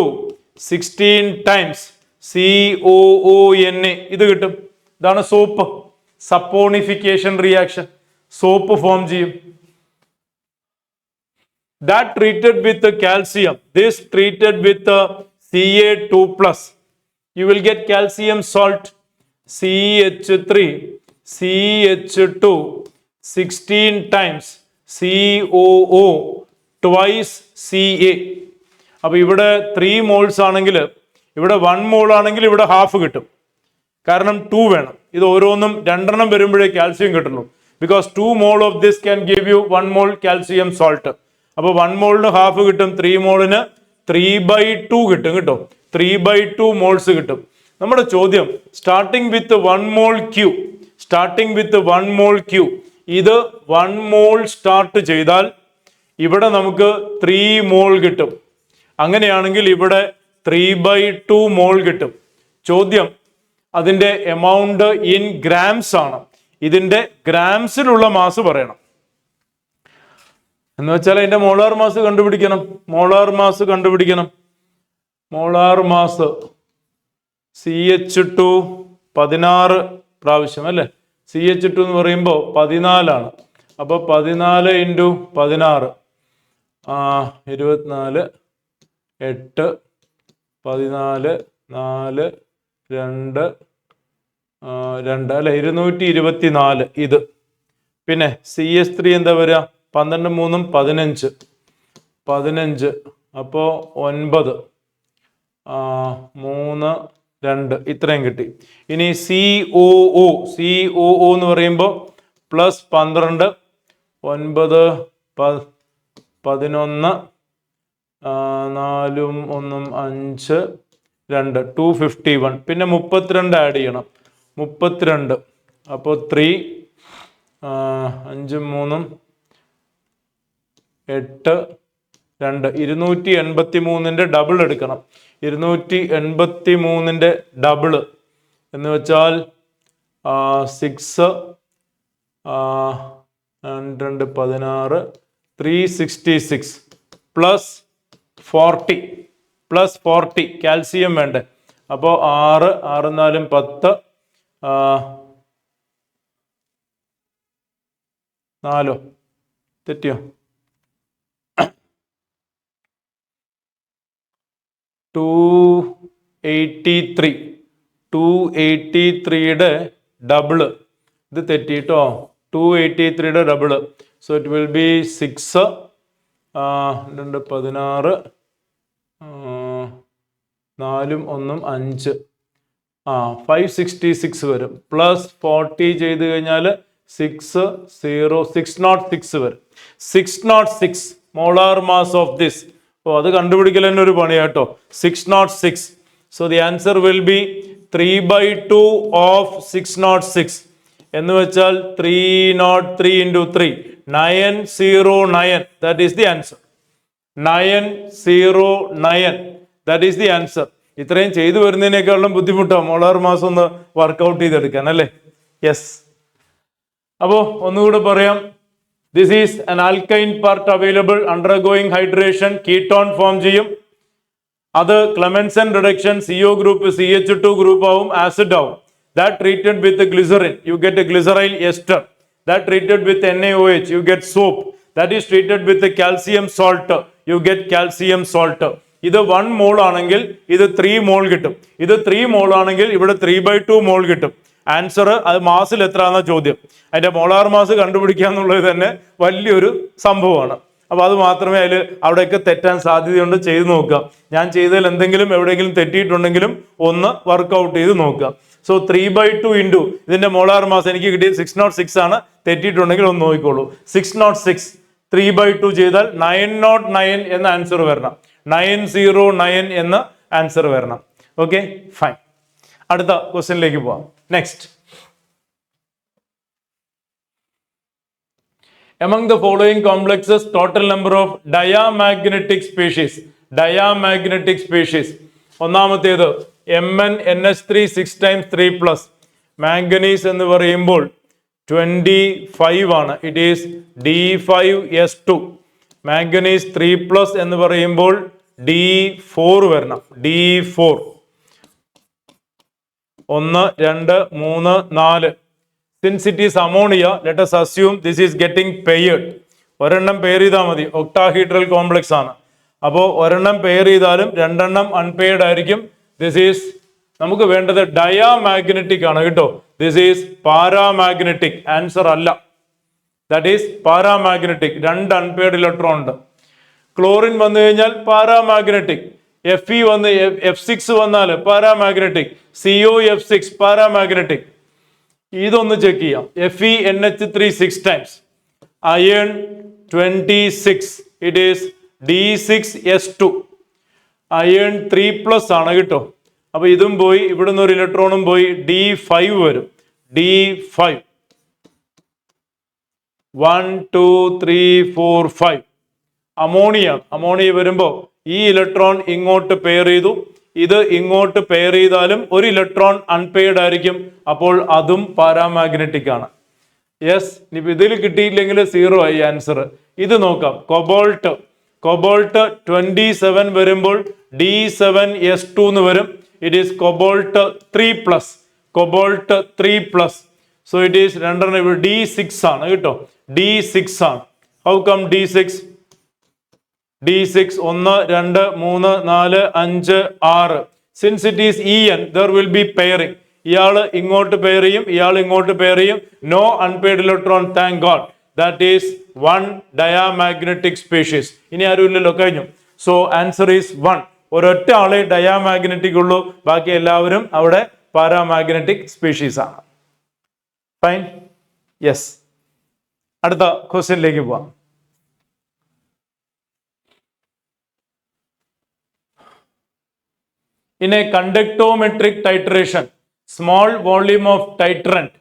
Speaker 1: 16 times COONA. ഇത് കിട്ടും. ഇതാണ് soap. Saponification reaction, soap form ചെയ്യും. That treated with the calcium, this treated with the Ca2 plus, you will get calcium salt CH3 CH2 16 times COO twice Ca. അപ്പോൾ ഇവിടെ 3 moles ആണെങ്കിൽ ഇവിടെ 1 മോൾ ആണെങ്കിൽ ഇവിടെ ഹാഫ് കിട്ടും. കാരണം 2 വേണം. ഇത് ഓരോന്നും 2 വരുമ്പോഴേ കാൽസ്യം കിട്ടുള്ളൂ. Because 2 mole of this can give you 1 mole calcium salt. അപ്പോൾ 1 മോളിന് ഹാഫ് കിട്ടും, 3 മോളിന് 3/2 കിട്ടും കേട്ടോ. 3/2 മോൾസ് കിട്ടും. നമ്മുടെ ചോദ്യം starting with 1 mole Q, starting with 1 mole Q, ഇത് 1 മോൾ സ്റ്റാർട്ട് ചെയ്താൽ ഇവിടെ നമുക്ക് 3 മോൾ കിട്ടും. അങ്ങനെയാണെങ്കിൽ ഇവിടെ 3/2 മോൾ കിട്ടും. ചോദ്യം അതിന്റെ എമൗണ്ട് ഇൻ ഗ്രാംസ് ആണ്. ഇതിന്റെ ഗ്രാംസിലുള്ള മാസ് പറയണം. എന്ന് വെച്ചാൽ അതിന്റെ മോളാർ മാസ് കണ്ടുപിടിക്കണം. മോളാർ മാസ് കണ്ടുപിടിക്കണം. മോളാർ മാസ് CH2 16 പ്രാവശ്യം അല്ലെ. CH2 എന്ന് പറയുമ്പോൾ 14 ആണ്. അപ്പോൾ 14 × 16 24 8 14 4 2 2 അല്ലെ 224 ഇത്. പിന്നെ CH3 എന്താ വരിക? 12 3 15 15. അപ്പോൾ 9 3 2 ഇത്രയും കിട്ടി. ഇനി COO എന്ന് പറയുമ്പോൾ പ്ലസ് 12 9 11 4 1 5 2 251. പിന്നെ 32 ആഡ് ചെയ്യണം. 32. അപ്പോൾ 3 5 3 8 2 283ന്റെ ഡബിൾ എടുക്കണം. 283ന്റെ ഡബിള് എന്ന് വെച്ചാൽ 6 2 16 366 പ്ലസ് 40 കാൽസ്യം വേണ്ടേ. അപ്പോൾ 6 6 4 10 4 തെറ്റിയോ? 283 283യുടെ ഡബിള്. ഇത് തെറ്റിട്ടോ. 283യുടെ double. So it will be 6 2 16 4 1 5 566 വരും. പ്ലസ് 40 ചെയ്ത് കഴിഞ്ഞാൽ 606 വരും. 606 മോളാർ മാസ് ഓഫ് ദിസ്. അത് കണ്ടുപിടിക്കൽ തന്നെ ഒരു പണിയാട്ടോ. 606. So the answer will B 3/2 of 606 എന്ന് വെച്ചാൽ 303 × 3 909. That is the answer. 909. That is the answer. ഇത്രയും ചെയ്തു വരുന്നതിനേക്കാളും ബുദ്ധിമുട്ടാണ് മോളാർ മാസ് ഒന്ന് വർക്കൗട്ട് ചെയ്തെടുക്കാൻ അല്ലേ. യെസ്. അപ്പോൾ ഒന്നുകൂടെ പറയാം. This is an alkyne part available undergoing hydration, ketone form ചെയ്യും. അത് Clemmensen reduction, CO group CH2 group ആവും, ആസിഡ് ആവും. That treated with glycerin, you get a glyceryl ester. That treated with NaOH, you get soap. That is treated with the calcium salt, you get calcium salt. ഇത് 1 മോൾ ആണെങ്കിൽ ഇത് 3 മോൾ കിട്ടും. ഇത് 3 മോൾ ആണെങ്കിൽ ഇവിടെ 3/2 മോൾ കിട്ടും. ആൻസർ അത് മാസിൽ എത്രയാണെന്ന ചോദ്യം. അതിന്റെ മോളാർ മാസ് കണ്ടുപിടിക്കുക എന്നുള്ളത് തന്നെ വലിയൊരു സംഭവമാണ്. അപ്പൊ അത് മാത്രമേ അതിൽ അവിടെയൊക്കെ തെറ്റാൻ സാധ്യതയുണ്ട്. ചെയ്ത് നോക്കുക. ഞാൻ ചെയ്തതിൽ എന്തെങ്കിലും എവിടെയെങ്കിലും തെറ്റിയിട്ടുണ്ടെങ്കിലും ഒന്ന് വർക്ക്ഔട്ട് ചെയ്ത് നോക്കുക. സോ 3/2 ഇൻറ്റു ഇതിന്റെ മോളാർ മാസ് എനിക്ക് കിട്ടിയത് 606 ആണ്. തെറ്റിയിട്ടുണ്ടെങ്കിൽ ഒന്ന് നോക്കിക്കോളൂ. 606 3/2 ചെയ്താൽ 909 എന്ന ആൻസർ വരണം. 909 എന്ന ആൻസർ വരണം. Okay, fine. അടുത്ത ക്വസ്റ്റ്യനിലേക്ക് പോവാം. Next, among the following complexes total number of diamagnetic species. Diamagnetic species. ഒന്നാമത്തേത് MnNH3 6 times 3 plus. മാംഗനീസ് എന്ന് പറയുമ്പോൾ 25 ആണ്. It is D5S2. Manganese 3 plus എന്ന് പറയുമ്പോൾ D4 വരണം. D4. 1 2 3 4. Since it is ammonia, let us assume this is getting paired. ഒരെണ്ണം pair ചെയ്താൽ മതി. ഒക്ടാഹീഡ്രൽ കോംപ്ലക്സ് ആണ്. അപ്പോൾ ഒരെണ്ണം പെയർ ചെയ്താലും രണ്ടെണ്ണം അൺപെയർഡ് ആയിരിക്കും. ദിസ് ഈസ് നമുക്ക് വേണ്ടത് ഡയാമാഗ്നറ്റിക് ആണ് കേട്ടോ. This is paramagnetic. ആൻസർ അല്ല. That is paramagnetic. 2 unpaired electron ഉണ്ട്. ക്ലോറിൻ വന്നു കഴിഞ്ഞാൽ പാരാമാഗ്നറ്റിക്. Fe വന്ന് F6 വന്നാൽ പാരാമാഗ്നറ്റിക്. COF6 paramagnetic. ഇതൊന്ന് ചെക്ക് ചെയ്യാം. FeNH3 6 times. Iron 26. It is D6S2. Iron 3 plus ആണ് കേട്ടോ. അപ്പൊ ഇതും പോയി, ഇവിടുന്ന് ഒരു ഇലക്ട്രോണും പോയി. D5 വരും. D5. 1 2 3 4 5. അമോണിയ. അമോണിയ വരുമ്പോ ഈ ഇലക്ട്രോൺ ഇങ്ങോട്ട് പെയർ ചെയ്തു, ഇത് ഇങ്ങോട്ട് പെയർ ചെയ്താലും ഒരു ഇലക്ട്രോൺ അൺപെയർഡ് ആയിരിക്കും. അപ്പോൾ അതും പാരാമാഗ്നറ്റിക് ആണ്. യെസ്, ഇനിയിപ്പോ ഇതിൽ കിട്ടിയില്ലെങ്കിൽ 0 ആയി ആൻസർ. ഇത് നോക്കാം. കൊബോൾട്ട്. കൊബോൾട്ട് 27 വരുമ്പോൾ D7S2 എന്ന് വരും. It is cobalt 3 plus. Cobalt 3 plus. So it is രണ്ടെണ്ണം ഇവിടെ D6 ആണ് കേട്ടോ. D6 ആണ്. How come D6? D6 1 2 3 4 5 6. Since it is En, there will be pairing. ഇയാള് ഇങ്ങോട്ട് പെയർ ചെയ്യും, ഇയാൾ ഇങ്ങോട്ട് പെയർ ചെയ്യും. No unpaired electron, thank God. That is 1 diamagnetic species. ഇനി ആരും ഇല്ലല്ലോ, കഴിഞ്ഞു. So answer is 1. ഒരൊറ്റ ആളെ ഡയാമാഗ്നറ്റിക് ഉള്ളൂ, ബാക്കി എല്ലാവരും അവിടെ പാരാമാഗ്നറ്റിക് സ്പീഷീസ് ആണ്. ഫൈൻ. യെസ്, അടുത്ത ക്വസ്റ്റ്യനിലേക്ക് പോവാം. In a conductometric titration, small volume of titrant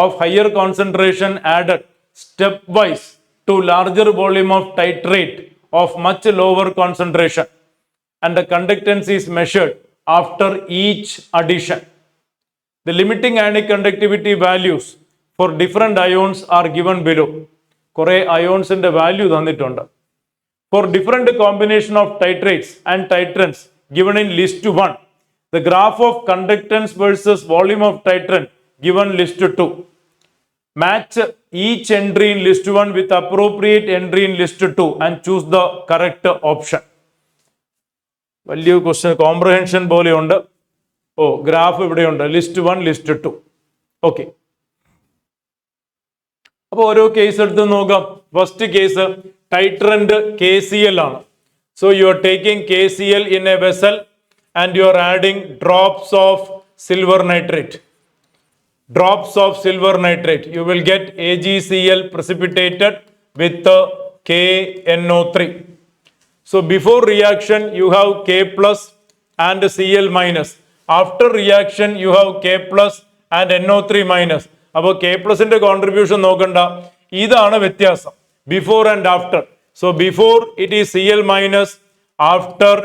Speaker 1: of higher concentration added stepwise to larger volume of titrate of much lower concentration, and the conductance is measured after each addition. The limiting ionic conductivity values for different ions are given below. Kore ions in the value തന്നിട്ടുണ്ട്. For different combination of titrates and titrants given in list 1, the graph of conductance versus volume of titrant given list 2. Match each entry in list 1 with appropriate entry in list 2 and choose the correct option. വലിയ question, comprehension പോലെയുണ്ട്. Graph ഇവിടെയുണ്ട്. List 1, list 2. Okay, അപ്പൊ ഓരോ case എടുത്ത് നോക്കാം. First case ടൈട്രന്റ് KCl ആണ്. So you are taking KCl in a vessel and you are adding drops of silver nitrate. Drops of silver nitrate. You will get AgCl precipitated with KNO3. So before reaction you have K plus and Cl minus. After reaction you have K plus and NO3 minus. അപ്പോൾ K പ്ലസിന്റെ contribution നോക്കണ്ട. ഇതാണ് വ്യത്യാസം, before and after. So before it is Cl minus, after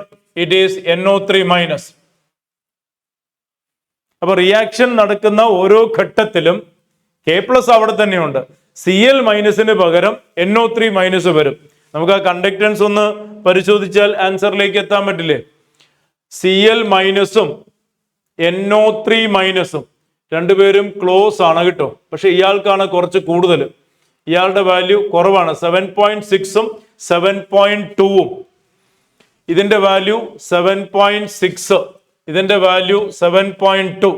Speaker 1: it is NO3 minus. അപ്പൊ reaction നടക്കുന്ന ഓരോ ഘട്ടത്തിലും K plus അവിടെ തന്നെയുണ്ട്. Cl മൈനസിന് പകരം NO3 മൈനസ് വരും. നമുക്ക് ആ കണ്ടക്ടൻസ് ഒന്ന് പരിശോധിച്ചാൽ ആൻസറിലേക്ക് എത്താൻ പറ്റില്ലേ? Cl മൈനസും NO3 മൈനസും രണ്ടുപേരും ക്ലോസ് ആണ് കേട്ടോ. പക്ഷെ ഇയാൾക്കാണ് കുറച്ച് കൂടുതൽ. ഇയാളുടെ വാല്യൂ കുറവാണ്. 7.6ഉം 7.2ഉം. ഇതിന്റെ വാല്യൂ 7.6, ഇതിന്റെ value 7.2.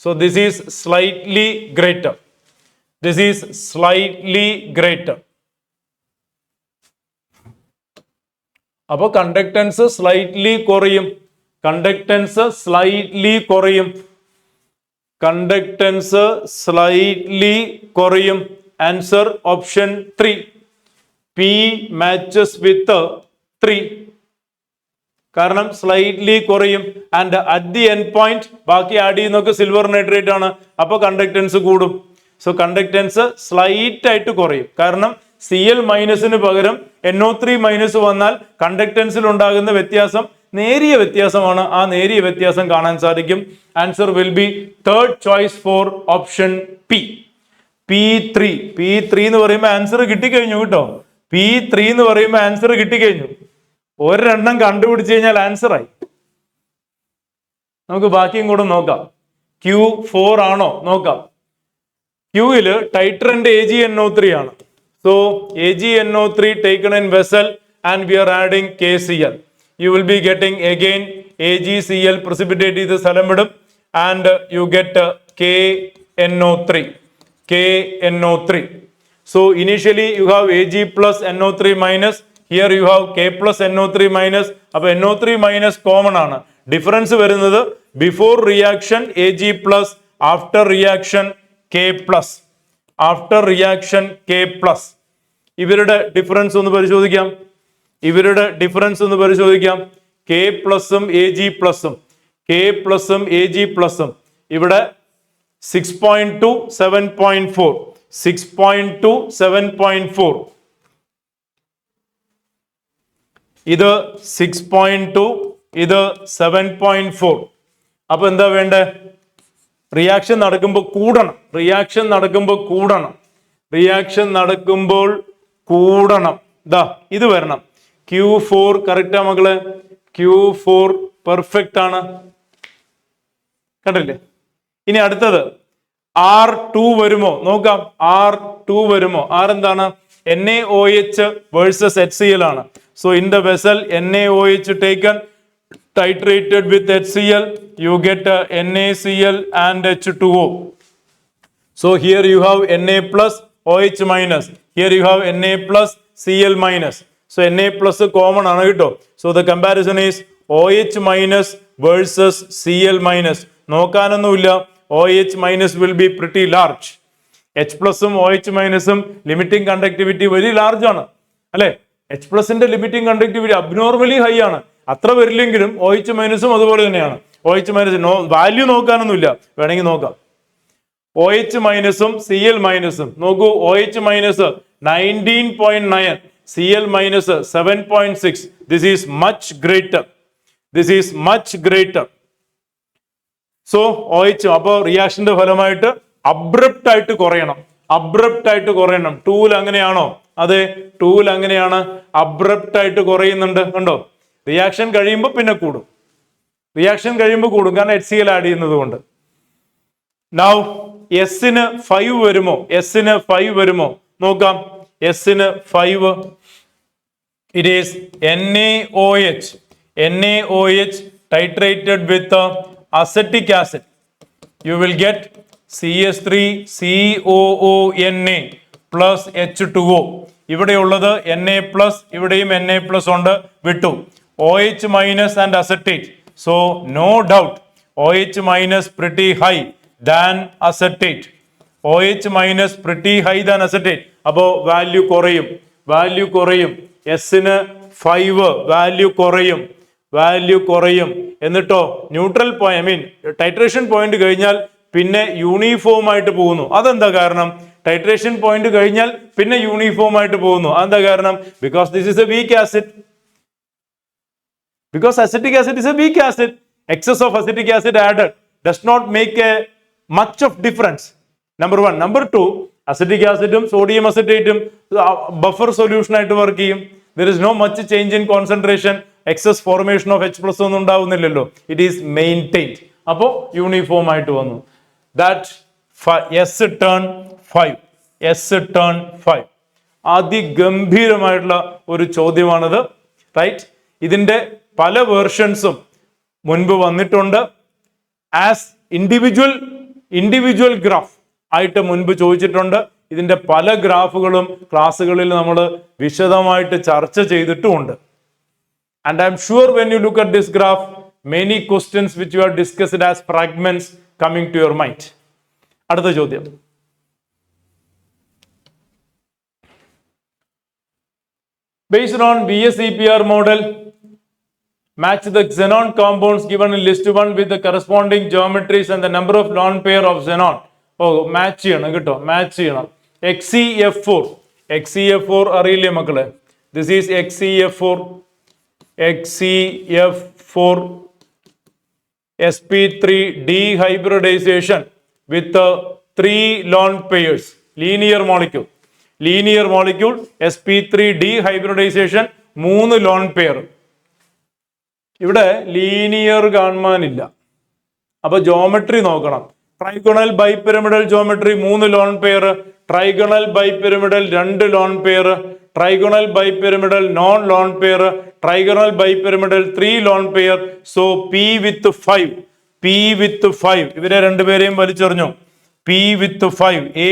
Speaker 1: So this is slightly greater. This is slightly greater. അപ്പൊ കണ്ടക്ടൻസ് സ്ലൈറ്റ്ലി കുറയും. കണ്ടക്ടൻസ് സ്ലൈറ്റ്ലി കുറയും. കണ്ടക്ടൻസ് സ്ലൈറ്റ്ലി കുറയും. Answer option 3. P matches with 3. കാരണം സ്ലൈറ്റ്ലി കുറയും. And at the end point ബാക്കി ആഡ് ചെയ്യുന്നൊക്കെ സിൽവർ നൈട്രേറ്റ് ആണ്. അപ്പൊ കണ്ടക്ടൻസ് കൂടും. സോ കണ്ടക്ടൻസ് സ്ലൈറ്റ് ആയിട്ട് കുറയും. കാരണം Cl മൈനസിന് പകരം NO3 മൈനസ് വന്നാൽ കണ്ടക്ടൻസിൽ ഉണ്ടാകുന്ന വ്യത്യാസം നേരിയ വ്യത്യാസമാണ്. ആ നേരിയ വ്യത്യാസം കാണാൻ സാധിക്കും. Answer will B third choice for option P. P3 എന്ന് പറയുമ്പോൾ ആൻസർ കിട്ടിക്കഴിഞ്ഞു കേട്ടോ. P3 എന്ന് പറയുമ്പോൾ ആൻസർ കിട്ടിക്കഴിഞ്ഞു. ഒരെണ്ണം കണ്ടുപിടിച്ചു കഴിഞ്ഞാൽ ആൻസർ ആയി. നമുക്ക് ബാക്കിയും കൂടെ നോക്കാം. Q4 ആണോ നോക്കാം. Qയില് ടൈട്രന്റ് AgNO3 ആണ്. So AgNO3 taken in vessel and we are adding KCl. You will be getting again AgCl precipitate ഇത് സ്ഥലം വിടും and you get KNO3. So initially you have Ag plus NO3 minus. Here you have K plus NO3 minus. അപ്പൊ NO3 minus common ആണ്. Difference വരുന്നത് before reaction Ag plus, after reaction K plus. After reaction K plus. ഇവരുടെ difference ഒന്ന് പരിശോധിക്കാം. K പ്ലസും Ag പ്ലസും Ag പ്ലസും ഇവിടെ 6.2 7.4 6.2 7.4 ഇത് 6.2 ഇത് 7.4. അപ്പൊ എന്താ വേണ്ടേ? റിയാക്ഷൻ നടക്കുമ്പോൾ കൂടണം. ദാ ഇത് വരണം. Q4 കറക്റ്റാ മക്കളെ. Q4 പെർഫെക്റ്റ് ആണ്. കണ്ടില്ലേ? ഇനി അടുത്തത് R2 വരുമോ നോക്കാം. R2 വരുമോ? R എന്താണ്? NaOH വേഴ്സസ് HCl ആണ്. So in the vessel NaOH taken titrated with HCl, you get NaCl and H2O. So here you have Na plus OH minus. Here you have Na plus Cl minus. So Na plus common ആണ് കേട്ടോ. So the comparison is OH minus versus Cl minus. നോക്കാനൊന്നുമില്ല. OH minus will be pretty large. H പ്ലസും OH മൈനസും limiting conductivity very large ആണ് അല്ലെ. H പ്ലസിന്റെ limiting conductivity abnormally high ആണ്. അത്ര വരില്ലെങ്കിലും OH മൈനസും അതുപോലെ തന്നെയാണ്. OH മൈനസ് വാല്യൂ നോക്കാനൊന്നുമില്ല, വേണമെങ്കിൽ നോക്കാം. OH മൈനസും Cl മൈനസും നോക്കൂ. OH minus 19.9, Cl minus 7.6. This is much greater. So OH അപ്പോ റിയാക്ഷന്റെ ഫലമായിട്ട് അബ്രപ്റ്റ് ആയിട്ട് കുറയണം. ടൂൽ അങ്ങനെയാണോ? അതെ, ടൂൽ അങ്ങനെയാണ്. അബ്രപ്റ്റ് ആയിട്ട് കുറയുന്നുണ്ട്. കണ്ടോ? റിയാക്ഷൻ കഴിയുമ്പോൾ പിന്നെ കൂടും. കാരണം HCl ആഡ് ചെയ്യുന്നത് കൊണ്ട്. നൗ എസിന് 5 വരുമോ നോക്കാം. എസിന് 5. It is NaOH titrated with acetic acid. You will get CH3COONA plus H2O. ഇവിടെയുള്ളത് Na പ്ലസ്, ഇവിടെയും Na പ്ലസ് ഉണ്ട്, വിട്ടു. OH minus and acetate. So no doubt OH minus pretty high than acetate. അപ്പോ value കുറയും. എസിന് 5 value കുറയും. എന്നിട്ടോ neutral point titration point കഴിഞ്ഞാൽ പിന്നെ യൂണിഫോം ആയിട്ട് പോകുന്നു. അതെന്താ കാരണം? ടൈട്രേഷൻ പോയിന്റ് കഴിഞ്ഞാൽ പിന്നെ യൂണിഫോം ആയിട്ട് പോകുന്നു. അതെന്താ കാരണം? Because this is A weak acid. Because acetic acid is a weak acid. Excess of acetic acid added does not make a much of difference. Number 1. Number 2, acetic acidum sodium acetateum buffer solution ആയിട്ട് work ചെയ്യും. There is no much change in concentration. Excess formation of H plus ഒന്നും ഉണ്ടാവുന്നില്ലല്ലോ. It is maintained. അപ്പോൾ uniform ആയിട്ട് വന്നു. That is turn 5. Is turn 5. അതിഗംഭീരമായിട്ടുള്ള ഒരു ചോദ്യമാണിത്. റൈറ്റ്. ഇതിന്റെ പല വേർഷൻസും മുൻപ് വന്നിട്ടുണ്ട്. ആസ് ഇൻഡിവിജ്വൽ ഗ്രാഫ് ആയിട്ട് മുൻപ് ചോദിച്ചിട്ടുണ്ട്. ഇതിന്റെ പല ഗ്രാഫുകളും ക്ലാസ്സുകളിൽ നമ്മൾ വിശദമായിട്ട് ചർച്ച ചെയ്തിട്ടുമുണ്ട്. And I'm sure when you look at this graph many questions which you are discussed as fragments coming to your mind. അടുത്ത ചോദ്യം. Based on VSEPR model, match the xenon compounds given in list 1 with the corresponding geometries and the number of lone pair of xenon. Match ചെയ്യണം കേട്ടോ, match ചെയ്യണം. XeF4 അറിയില്ലേ മക്കളെ? This is XeF4 sp3 dehybridization with 3 lone pairs, linear molecule sp3 dehybridization 3 lone pair. ഇവിടെ linear കാണാനില്ല, അപ്പൊ geometry നോക്കണം. Trigonal bipyramidal geometry 3 lone pair, trigonal bipyramidal 2 lone pair, trigonal bipyramidal non lone pair, trigonal bipyramidal 3 lone pair. So P with 5 ഇവരെ രണ്ടുപേരെയും വലിച്ചെറിഞ്ഞു. P with 5 A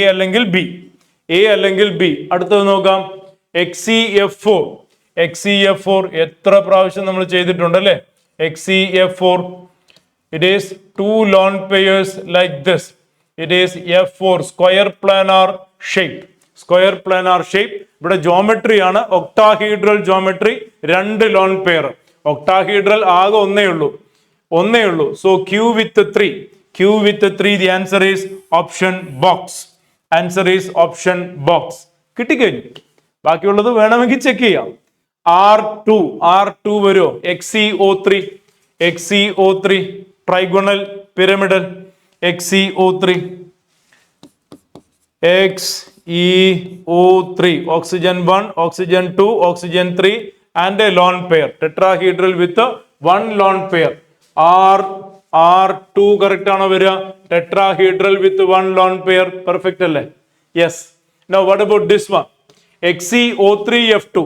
Speaker 1: അല്ലെങ്കിൽ B. അടുത്തത് നോക്കാം. XeF4 എത്ര പ്രാവശ്യം നമ്മൾ ചെയ്തിട്ടുണ്ട് അല്ലെ? XeF4 it is 2 lone pairs like this. It is F4 square planar shape. ഇവിടെ ജോമെട്രി ആണ് octahedral geometry, 2 lone pair. Octahedral ആകെ ഒന്നേ ഉള്ളൂ. So Q with 3. The answer is option box. കിട്ടിക്കഴിഞ്ഞു. ബാക്കിയുള്ളത് വേണമെങ്കിൽ ചെക്ക് ചെയ്യാം. R2 വരുമോ? XeO3 trigonal pyramidal XeO3 oxygen 1, oxygen 2, oxygen 3 and a lone pair, tetrahedral with 1 lone pair. R2 correct ആണോ വരിക? tetrahedral with 1 lone pair, perfect അല്ലേ? Yes. Now what about this one? XeO3F2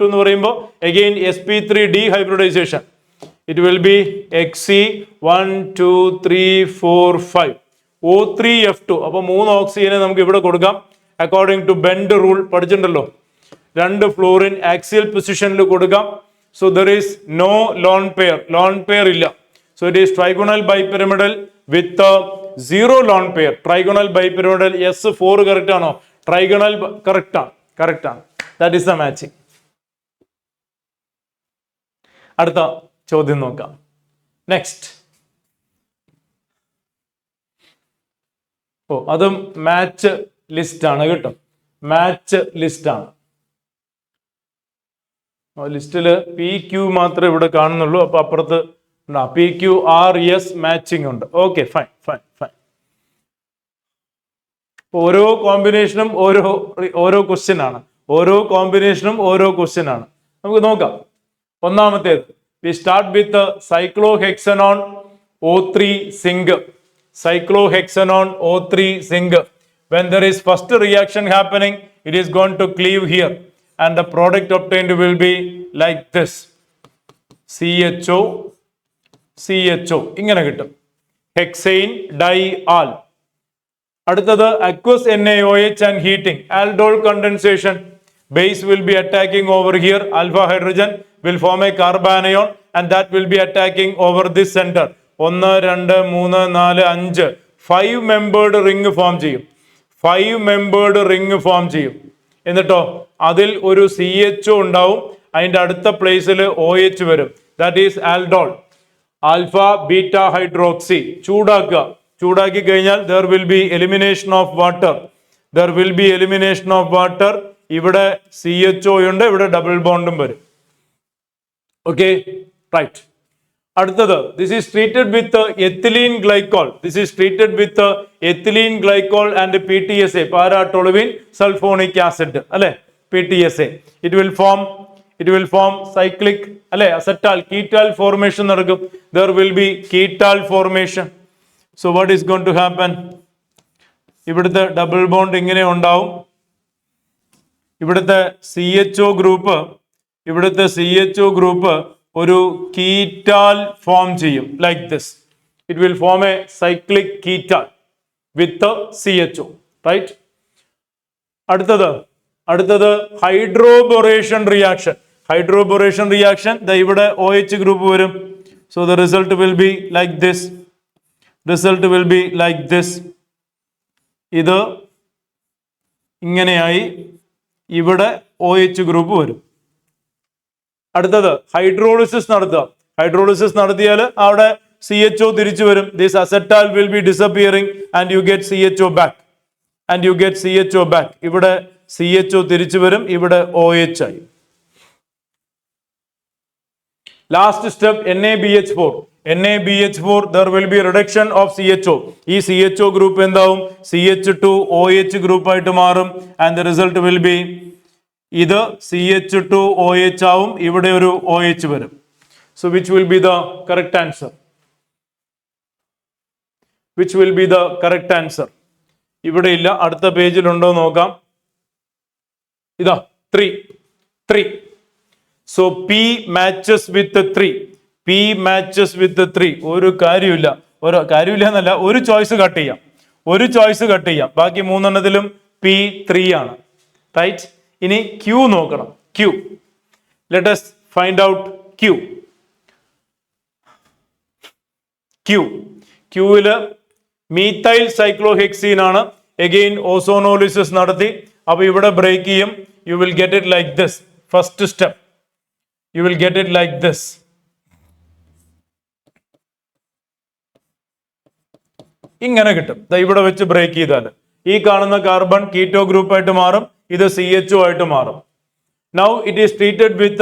Speaker 1: എന്ന് പറയുമ്പോൾ again sp3 dehybridization. It will be Xe1 2 3 4 5 O3F2. അപ്പോൾ 3 ഓക്സിജനെ നമുക്ക് ഇവിടെ കൊടുക്കാം. According to Bent rule പഠിച്ചിട്ടുണ്ടല്ലോ, 2 ഫ്ലോറിൻ ആക്സിയൽ പൊസിഷനിൽ കൊടുക്കാം. So there is no lone pair ഇല്ല. So it is trigonal bipyramidal with 0 lone pair. Trigonal bipyramidal S4 correct ആണോ? Trigonal correct ആണ്. That is the matching. അടുത്ത ചോദ്യം നോക്കാം. നെക്സ്റ്റ്. അതും മാച്ച് ലിസ്റ്റ് ആണ് കേട്ടോ, മാച്ച് ലിസ്റ്റ് ആണ്. ലിസ്റ്റില് PQ മാത്രമേ ഇവിടെ കാണുന്നുള്ളൂ. അപ്പൊ അപ്പുറത്ത് PQRS മാച്ചിങ് ഉണ്ട്. Okay, fine. ഓരോ കോമ്പിനേഷനും ഓരോ ക്വസ്റ്റ്യൻ ആണ്. നമുക്ക് നോക്കാം. ഒന്നാമത്തേത് we start with the cyclohexanon O3 zinc. When there is first reaction happening, it is going to cleave here and the product obtained will be like this. CHO ഇങ്ങനെ കിട്ടും. Hexyne ഡൈആൽ. അടുത്തത് aqueous NaOH and heating, aldol condensation. Base will be attacking over here, alpha hydrogen will form a carbanion and that will be attacking over this center. 1 2 3 4 5 5 membered ring form ചെയ്യും. എന്നിട്ടോ അതിൽ ഒരു CHO ഉണ്ടാവും, അതിന്റെ അടുത്ത പ്ലേസിൽ OH വരും. That is aldol, alpha beta hydroxy. ചൂടാക്കി കഴിഞ്ഞാൽ there will be elimination of water. ഇവിടെ CHO ഉണ്ട്, ഇവിടെ ഡബിൾ ബോണ്ടും വരും. Okay, right. അടുത്തത് this is treated with ethylene glycol and PTSA, para toluene sulfonic acid അല്ലെ, PTSA. It will form it will form cyclic അല്ലെ acetal ketal formation നടക്കും. There will be ketal formation. So what is going to happen? ഇവിടുത്തെ double bond ഇങ്ങനെ ഉണ്ടാവും. ഇവിടുത്തെ CHO group ഒരു ketal form ചെയ്യും like this. It will form a cyclic ketal with CHO, right? അടുത്തത് hydroboration reaction. ഇവിടെ OH group വരും. So the result will be like this. ഇത് ഇങ്ങനെയായി ഇവിടെ OH ഗ്രൂപ്പ് വരും. അടുത്തത് ഹൈഡ്രോളിസിസ് നടത്തിയാൽ അവിടെ CHO തിരിച്ചു വരും. This acetal will be disappearing and you get CHO back. ഇവിടെ CHO തിരിച്ചു വരും, ഇവിടെ OH ആയി. Last step NaBH4. there will be reduction of CHO. ഈ CHO ഗ്രൂപ്പ് എന്താവും? CH2OH ഗ്രൂപ്പ് ആയിട്ട് മാറും. And the result will be ഇത് CH2OH ആവും, ഇവിടെ ഒരു OH വരും. So which will be the correct answer? ഇവിടെ ഇല്ല, അടുത്ത പേജിലുണ്ടോ നോക്കാം. ഇതാ 3. So P matches with 3. ഒരു കാര്യമില്ല എന്നല്ല, ഒരു ചോയ്സ് കട്ട് ചെയ്യാം. ബാക്കി മൂന്നെണ്ണത്തിലും P3 ആണ്, റൈറ്റ്? ഇനി Q നോക്കണം. ലെറ്റ് us find out Qയില് മീഥൈൽ സൈക്ലോഹെക്സീൻ ആണ്. അഗെയിൻ ഓസോണോളിസിസ് നടത്തി. അപ്പൊ ഇവിടെ ബ്രേക്ക് ചെയ്യും. You will get it like this. First step you will get it like this. ഇങ്ങനെ കിട്ടും. ഇവിടെ വെച്ച് ബ്രേക്ക് ചെയ്താൽ ഈ കാണുന്ന കാർബൺ കീറ്റോ ഗ്രൂപ്പ് ആയിട്ട് മാറും, ഇത് CHO ആയിട്ട് മാറും. Now it is treated with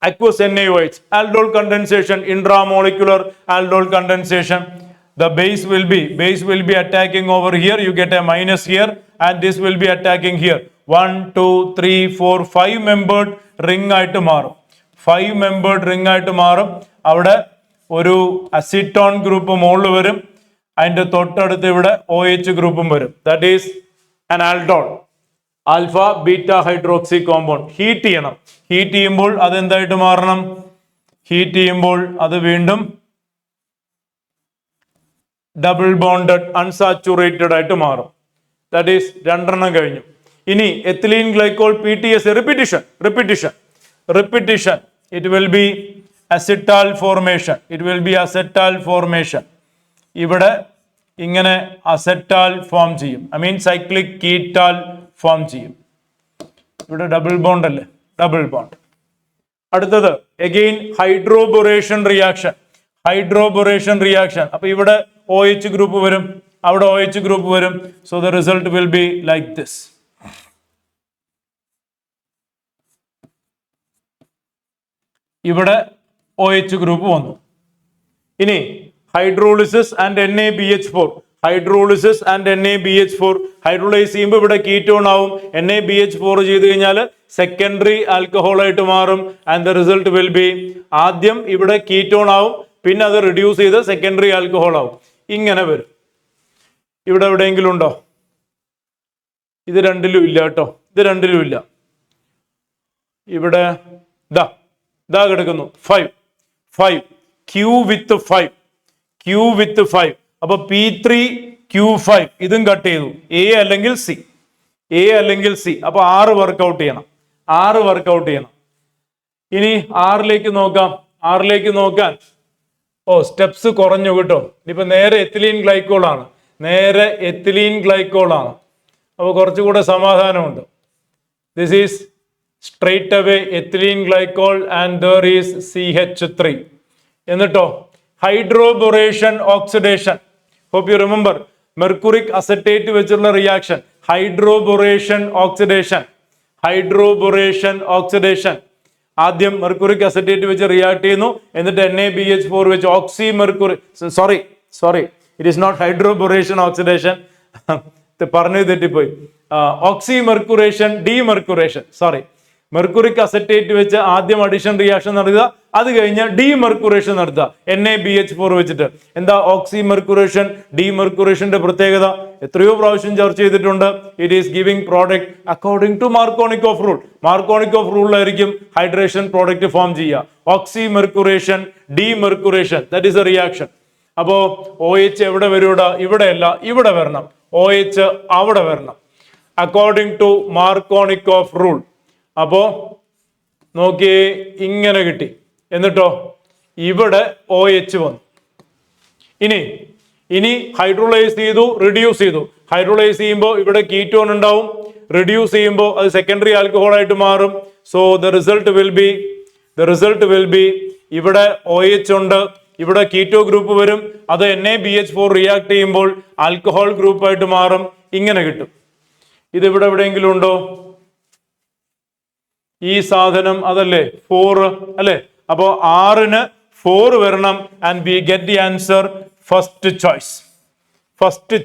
Speaker 1: aqueous NaOH, aldol condensation, intramolecular aldol condensation. The base will be attacking over here. You get a minus here, and this will be attacking here. 1, 2, 3, 4, 5 membered ring ആയിട്ട് മാറും. അവിടെ ഒരു acetone group മുകളിൽ വരും. അതിന്റെ തൊട്ടടുത്ത് ഇവിടെ OH ഗ്രൂപ്പും വരും. That is an aldol, alpha beta hydroxy compound. Heat ചെയ്യുമ്പോൾ അതെന്തായിട്ട് മാറണം? അത് വീണ്ടും ഡബിൾ ബോണ്ടഡ് അൺസാച്ചുറേറ്റഡ് ആയിട്ട് മാറും. ദാറ്റ് ഈസ് രണ്ടെണ്ണം കഴിഞ്ഞു. ഇനി ethylene glycol PTS repetition. It will be acetal formation. ഇവിടെ ഇങ്ങനെ അസെറ്റാൽ ഫോം ചെയ്യും. സൈക്ലിക് കീറ്റാൽ ഫോം ചെയ്യും. ഇവിടെ ഡബിൾ ബോണ്ട് അല്ലേ, ഡബിൾ ബോണ്ട്. അടുത്തത് അഗെയിൻ ഹൈഡ്രോബൊറേഷൻ റിയാക്ഷൻ. അപ്പൊ ഇവിടെ OH ഗ്രൂപ്പ് വരും, അവിടെ OH ഗ്രൂപ്പ് വരും. So the result will be like this. ഇവിടെ OH ഗ്രൂപ്പ് വന്നു. ഇനി ഹൈഡ്രോളിസിസ് ആൻഡ് NaBH4. ഹൈഡ്രോളൈസ് ചെയ്യുമ്പോൾ ഇവിടെ കീറ്റോൺ ആവും. NaBH4 ചെയ്ത് കഴിഞ്ഞാൽ സെക്കൻഡറി ആൽക്കഹോൾ ആയിട്ട് മാറും. And the result will B, ആദ്യം ഇവിടെ കീറ്റോൺ ആവും, പിന്നെ അത് റിഡ്യൂസ് ചെയ്ത് സെക്കൻഡറി ആൽക്കഹോൾ ആവും. ഇങ്ങനെ വരും. ഇവിടെ എവിടെയെങ്കിലും ഉണ്ടോ? ഇത് രണ്ടിലും ഇല്ല കേട്ടോ. ഇവിടെ ഇതാ കിടക്കുന്നു 5. Q with 5. അപ്പൊ P3Q5 ഇതും കട്ട് ചെയ്തു. A അല്ലെങ്കിൽ C. അപ്പൊ 6 വർക്ക്ഔട്ട് ചെയ്യണം. ഇനി 6ലേക്ക് നോക്കാൻ സ്റ്റെപ്സ് കുറഞ്ഞു കേട്ടോ. ഇനിയിപ്പോ നേരെ എത്തിലീൻ ഗ്ലൈക്കോൾ ആണ്. അപ്പൊ കുറച്ചുകൂടെ സമാധാനമുണ്ട്. This is straight away ethylene glycol and there is CH3. എന്നിട്ടോ hydroboration oxidation. Hope you remember mercuric acetate വെച്ചുള്ള റിയാക്ഷൻ. Hydroboration oxidation. ആദ്യം മെർക്കുറിക് അസറ്റേറ്റ് വെച്ച് റിയാക്ട് ചെയ്യുന്നു, എന്നിട്ട് NaBH4 വെച്ച് sorry it is not hydroboration oxidation. പറഞ്ഞു തെറ്റിപ്പോയി. Oxymercuration, demercuration. Sorry, mercuric acetate വെച്ച് ആദ്യം അഡിഷൻ റിയാക്ഷൻ നടത്തുക, അത് കഴിഞ്ഞ് ഡീമെർക്കുറേഷൻ നടത്തുക NaBH4 വെച്ചിട്ട്. എന്താ ഓക്സി മെർക്കുറേഷൻ ഡീമെർക്കുറേഷന്റെ പ്രത്യേകത? എത്രയോ പ്രാവശ്യം ചർച്ച ചെയ്തിട്ടുണ്ട്. It is giving product according to Markovnikov rule. Markovnikov റൂളിലായിരിക്കും ഹൈഡ്രേഷൻ പ്രോഡക്റ്റ് ഫോം ചെയ്യുക. Oxymercuration demercuration, that is a reaction. അപ്പോ OH എവിടെ വരൂടാ? ഇവിടെയല്ല, ഇവിടെ വരണം. OH അവിടെ വരണം അക്കോർഡിംഗ് ടു മാർക്കോണിക്കോഫ് റൂൾ. അപ്പോ നോക്കിയേ, ഇങ്ങനെ കിട്ടി. എന്നിട്ടോ ഇവിടെ OH വന്നു. ഇനി ഹൈഡ്രോളൈസ് ചെയ്തു, റിഡ്യൂസ് ചെയ്തു. ഹൈഡ്രോളൈസ് ചെയ്യുമ്പോൾ ഇവിടെ കീറ്റോൺ ഉണ്ടാവും, റിഡ്യൂസ് ചെയ്യുമ്പോൾ അത് സെക്കൻഡറി ആൽക്കഹോൾ ആയിട്ട് മാറും. So the result will B ഇവിടെ OH ഉണ്ട്, ഇവിടെ കീറ്റോ ഗ്രൂപ്പ് വരും, അത് NaBH4 റിയാക്ട് ചെയ്യുമ്പോൾ ആൽക്കഹോൾ ഗ്രൂപ്പ് ആയിട്ട് മാറും. ഇങ്ങനെ കിട്ടും. ഇത് ഇവിടെ എവിടെയെങ്കിലും ഉണ്ടോ? ഈ സാധനം അതല്ലേ 4 അല്ലെ? അപ്പോ 6ന് 4 വരണം. And we get the answer first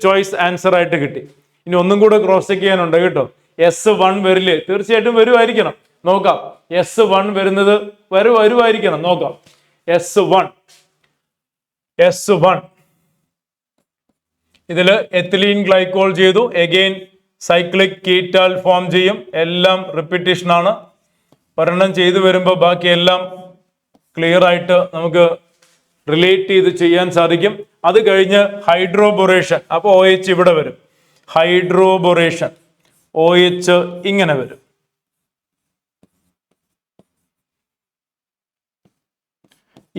Speaker 1: choice answer ആയിട്ട് കിട്ടി. ഇനി ഒന്നും കൂടെ ക്രോസ് ചെക്ക് ചെയ്യാനുണ്ട് കേട്ടോ. S1 വരില്ലേ? തീർച്ചയായിട്ടും വരുമായിരിക്കണം. നോക്കാം. S1 വരുന്നത് വരുമായിരിക്കണം. നോക്കാം. S1 ഇതില് എത്തിലീൻ ഗ്ലൈക്കോൾ ചെയ്തു. എഗെയിൻ സൈക്ലിക് കീറ്റാൽ ഫോം ചെയ്യും. എല്ലാം റിപ്പീറ്റേഷൻ ആണ്. ഒരെണ്ണം ചെയ്തു വരുമ്പോൾ ബാക്കിയെല്ലാം ക്ലിയർ ആയിട്ട് നമുക്ക് റിലേറ്റ് ചെയ്ത് ചെയ്യാൻ സാധിക്കും. അത് കഴിഞ്ഞ് ഹൈഡ്രോബൊറേഷൻ. അപ്പോൾ OH ഇവിടെ വരും. ഹൈഡ്രോബൊറേഷൻ OH ഇങ്ങനെ വരും.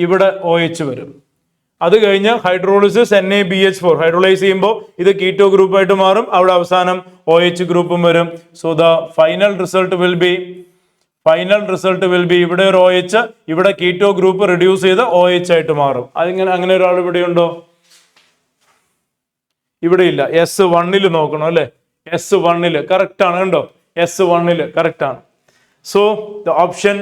Speaker 1: ഇവിടെ OH വരും. അത് കഴിഞ്ഞ് ഹൈഡ്രോളിസിസ് NaBH4 ഹൈഡ്രോളൈസ് ചെയ്യുമ്പോൾ ഇത് കീറ്റോ ഗ്രൂപ്പായിട്ട് മാറും. അവിടെ അവസാനം OH ഗ്രൂപ്പും വരും. So the final result will B ഇവിടെ ഒരു OH, ഇവിടെ കീറ്റോ ഗ്രൂപ്പ് റിഡ്യൂസ് ചെയ്ത് OH ആയിട്ട് മാറും. അങ്ങനെ ഒരാൾ ഇവിടെ ഉണ്ടോ? ഇവിടെ ഇല്ല. S1 നോക്കണം അല്ലെ? S1 കറക്റ്റ് ആണ്. കണ്ടോ? S1 കറക്റ്റ് ആണ്. So the option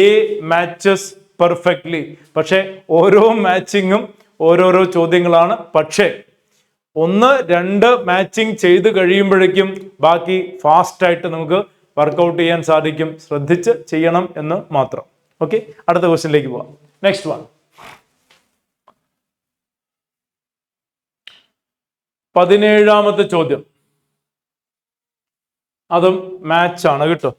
Speaker 1: A matches perfectly. പക്ഷെ ഓരോ മാച്ചിങ്ങും ഓരോരോ ചോദ്യങ്ങളാണ്. പക്ഷേ 1, 2 മാച്ചിങ് ചെയ്ത് കഴിയുമ്പോഴേക്കും ബാക്കി ഫാസ്റ്റ് ആയിട്ട് നമുക്ക് വർക്കൗട്ട് ചെയ്യാൻ സാധിക്കും. ശ്രദ്ധിച്ച് ചെയ്യണം എന്ന് മാത്രം. ഓക്കെ, അടുത്ത ക്വസ്റ്റ്യനിലേക്ക് പോവാം. നെക്സ്റ്റ് വൺ, 17ാമത്തെ ചോദ്യം. അതും മാച്ച് ആണ് കേട്ടോ.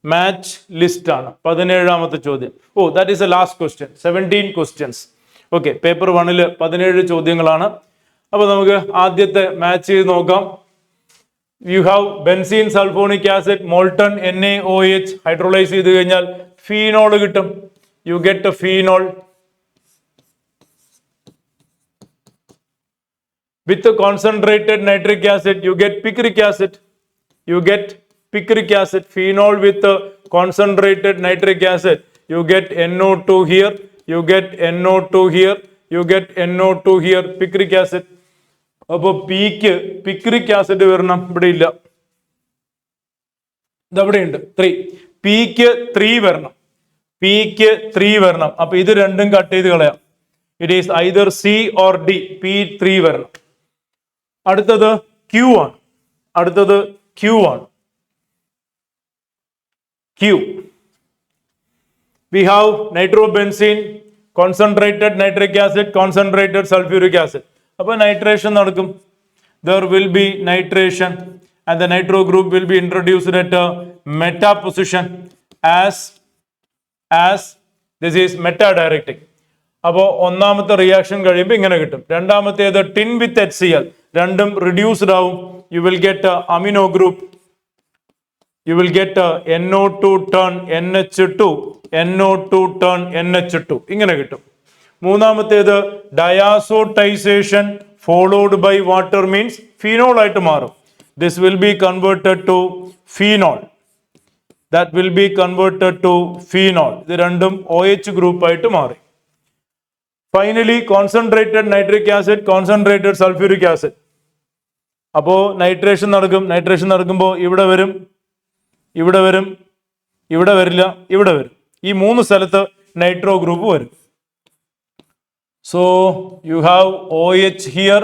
Speaker 1: മാച്ച് ലിസ്റ്റ് ആണ് 17ാമത്തെ ചോദ്യം. That is a last question. 17 questions. Okay, paper 1 17 ചോദ്യങ്ങളാണ്. അപ്പൊ നമുക്ക് ആദ്യത്തെ മാച്ച് ചെയ്ത് നോക്കാം. You have benzene sulphonic acid molten NaOH hydrolyse ചെയ്ത് കഴിഞ്ഞാൽ ഫീനോൾ കിട്ടും. You get a phenol. With concentrated nitric acid, you get picric acid. Phenol with concentrated nitric acid. You get NO2 here. You get NO2 here. You get NO2 here. Picric acid. അപ്പൊ പിക്ക് picric acid വരണം. ഇവിടെ ഇല്ല, ഇതവിടെ ഉണ്ട്. 3. പിക്ക് 3 വരണം. അപ്പൊ ഇത് രണ്ടും കട്ട് ചെയ്ത് കളയാം. It is either C or D. P3 വരണം. അടുത്തത് Q ആണ്. We have nitrobenzene, concentrated nitric acid, concentrated sulfuric acid. അപ്പോൾ നൈട്രേഷൻ നടക്കും. There will be nitration and the nitro group will be introduced at a meta position as this is meta directing. അപ്പോൾ ഒന്നാമത്തെ reaction കഴിയുമ്പോൾ ഇങ്ങനെ കിട്ടും. രണ്ടാമത്തേത് tin വിത്ത് HCl, രണ്ടും reduced ആവും. U will get amino group. You will get NO2 turn NH2, NO2 turn NH2 ഇങ്ങനെ കിട്ടും. മൂന്നാമത്തേത് diazotization followed by water means phenol ആയിട്ട് മാറും. This will be converted to phenol. ഇത് രണ്ടും OH ഗ്രൂപ്പ് ആയിട്ട് മാറി. Finally concentrated nitric acid, concentrated sulphuric acid. അപ്പോ നൈട്രേഷൻ നടക്കുമ്പോൾ ഇവിടെ വരും, ഇവിടെ വരില്ല, ഇവിടെ വരും. ഈ 3 സ്ഥലത്ത് നൈട്രോ ഗ്രൂപ്പ് വരും. So you have OH here,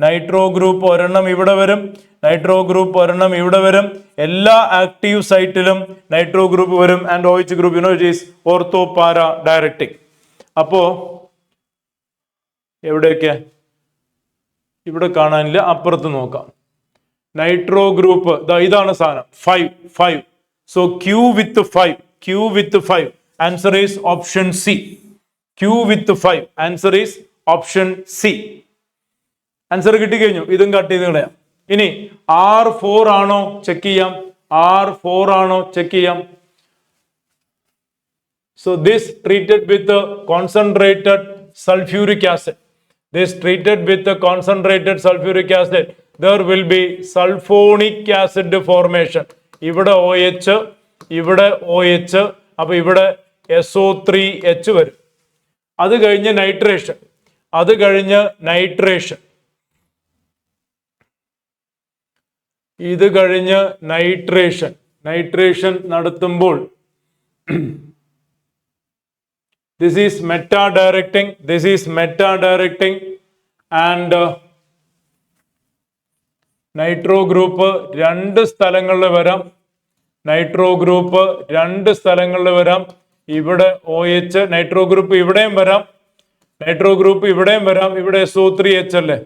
Speaker 1: nitro group ഒരെണ്ണം ഇവിടെ വരും. നൈട്രോ ഗ്രൂപ്പ് ഒരെണ്ണം ഇവിടെ വരും. എല്ലാ ആക്റ്റീവ് സൈറ്റിലും നൈട്രോ ഗ്രൂപ്പ് വരും. And OH group it is ortho പാര ഡയറക്റ്റിക്. അപ്പോ എവിടെയൊക്കെ ഇവിടെ കാണാനില്ല, അപ്പുറത്ത് നോക്കാം. നൈട്രോ ഗ്രൂപ്പ് ഇതാണ് സാധനം 5. So Q with 5. Answer is option C. Q with 5. Answer is option C. Answer കിട്ടിക്കഴിഞ്ഞു. ഇതും കട്ട് ചെയ്ത് കളയാം. ഇനി R4 ആണോ ചെക്ക് ചെയ്യാം. R4 ആണോ ചെക്ക് ചെയ്യാം. So this treated with the concentrated sulfuric acid. This treated with the concentrated sulfuric acid. There will be sulfonic acid formation. ഇവിടെ OH, ഇവിടെ OH, അപ്പൊ ഇവിടെ SO3H വരും. അത് കഴിഞ്ഞ് നൈട്രേഷൻ. ഇത് കഴിഞ്ഞ് നൈട്രേഷൻ നടത്തുമ്പോൾ this is meta directing and nitro group രണ്ട് സ്ഥലങ്ങളിൽ വരാം. ഇവിടെ OH നൈട്രോ ഗ്രൂപ്പ് ഇവിടെയും വരാം. ഇവിടെ SO3H അല്ലേ.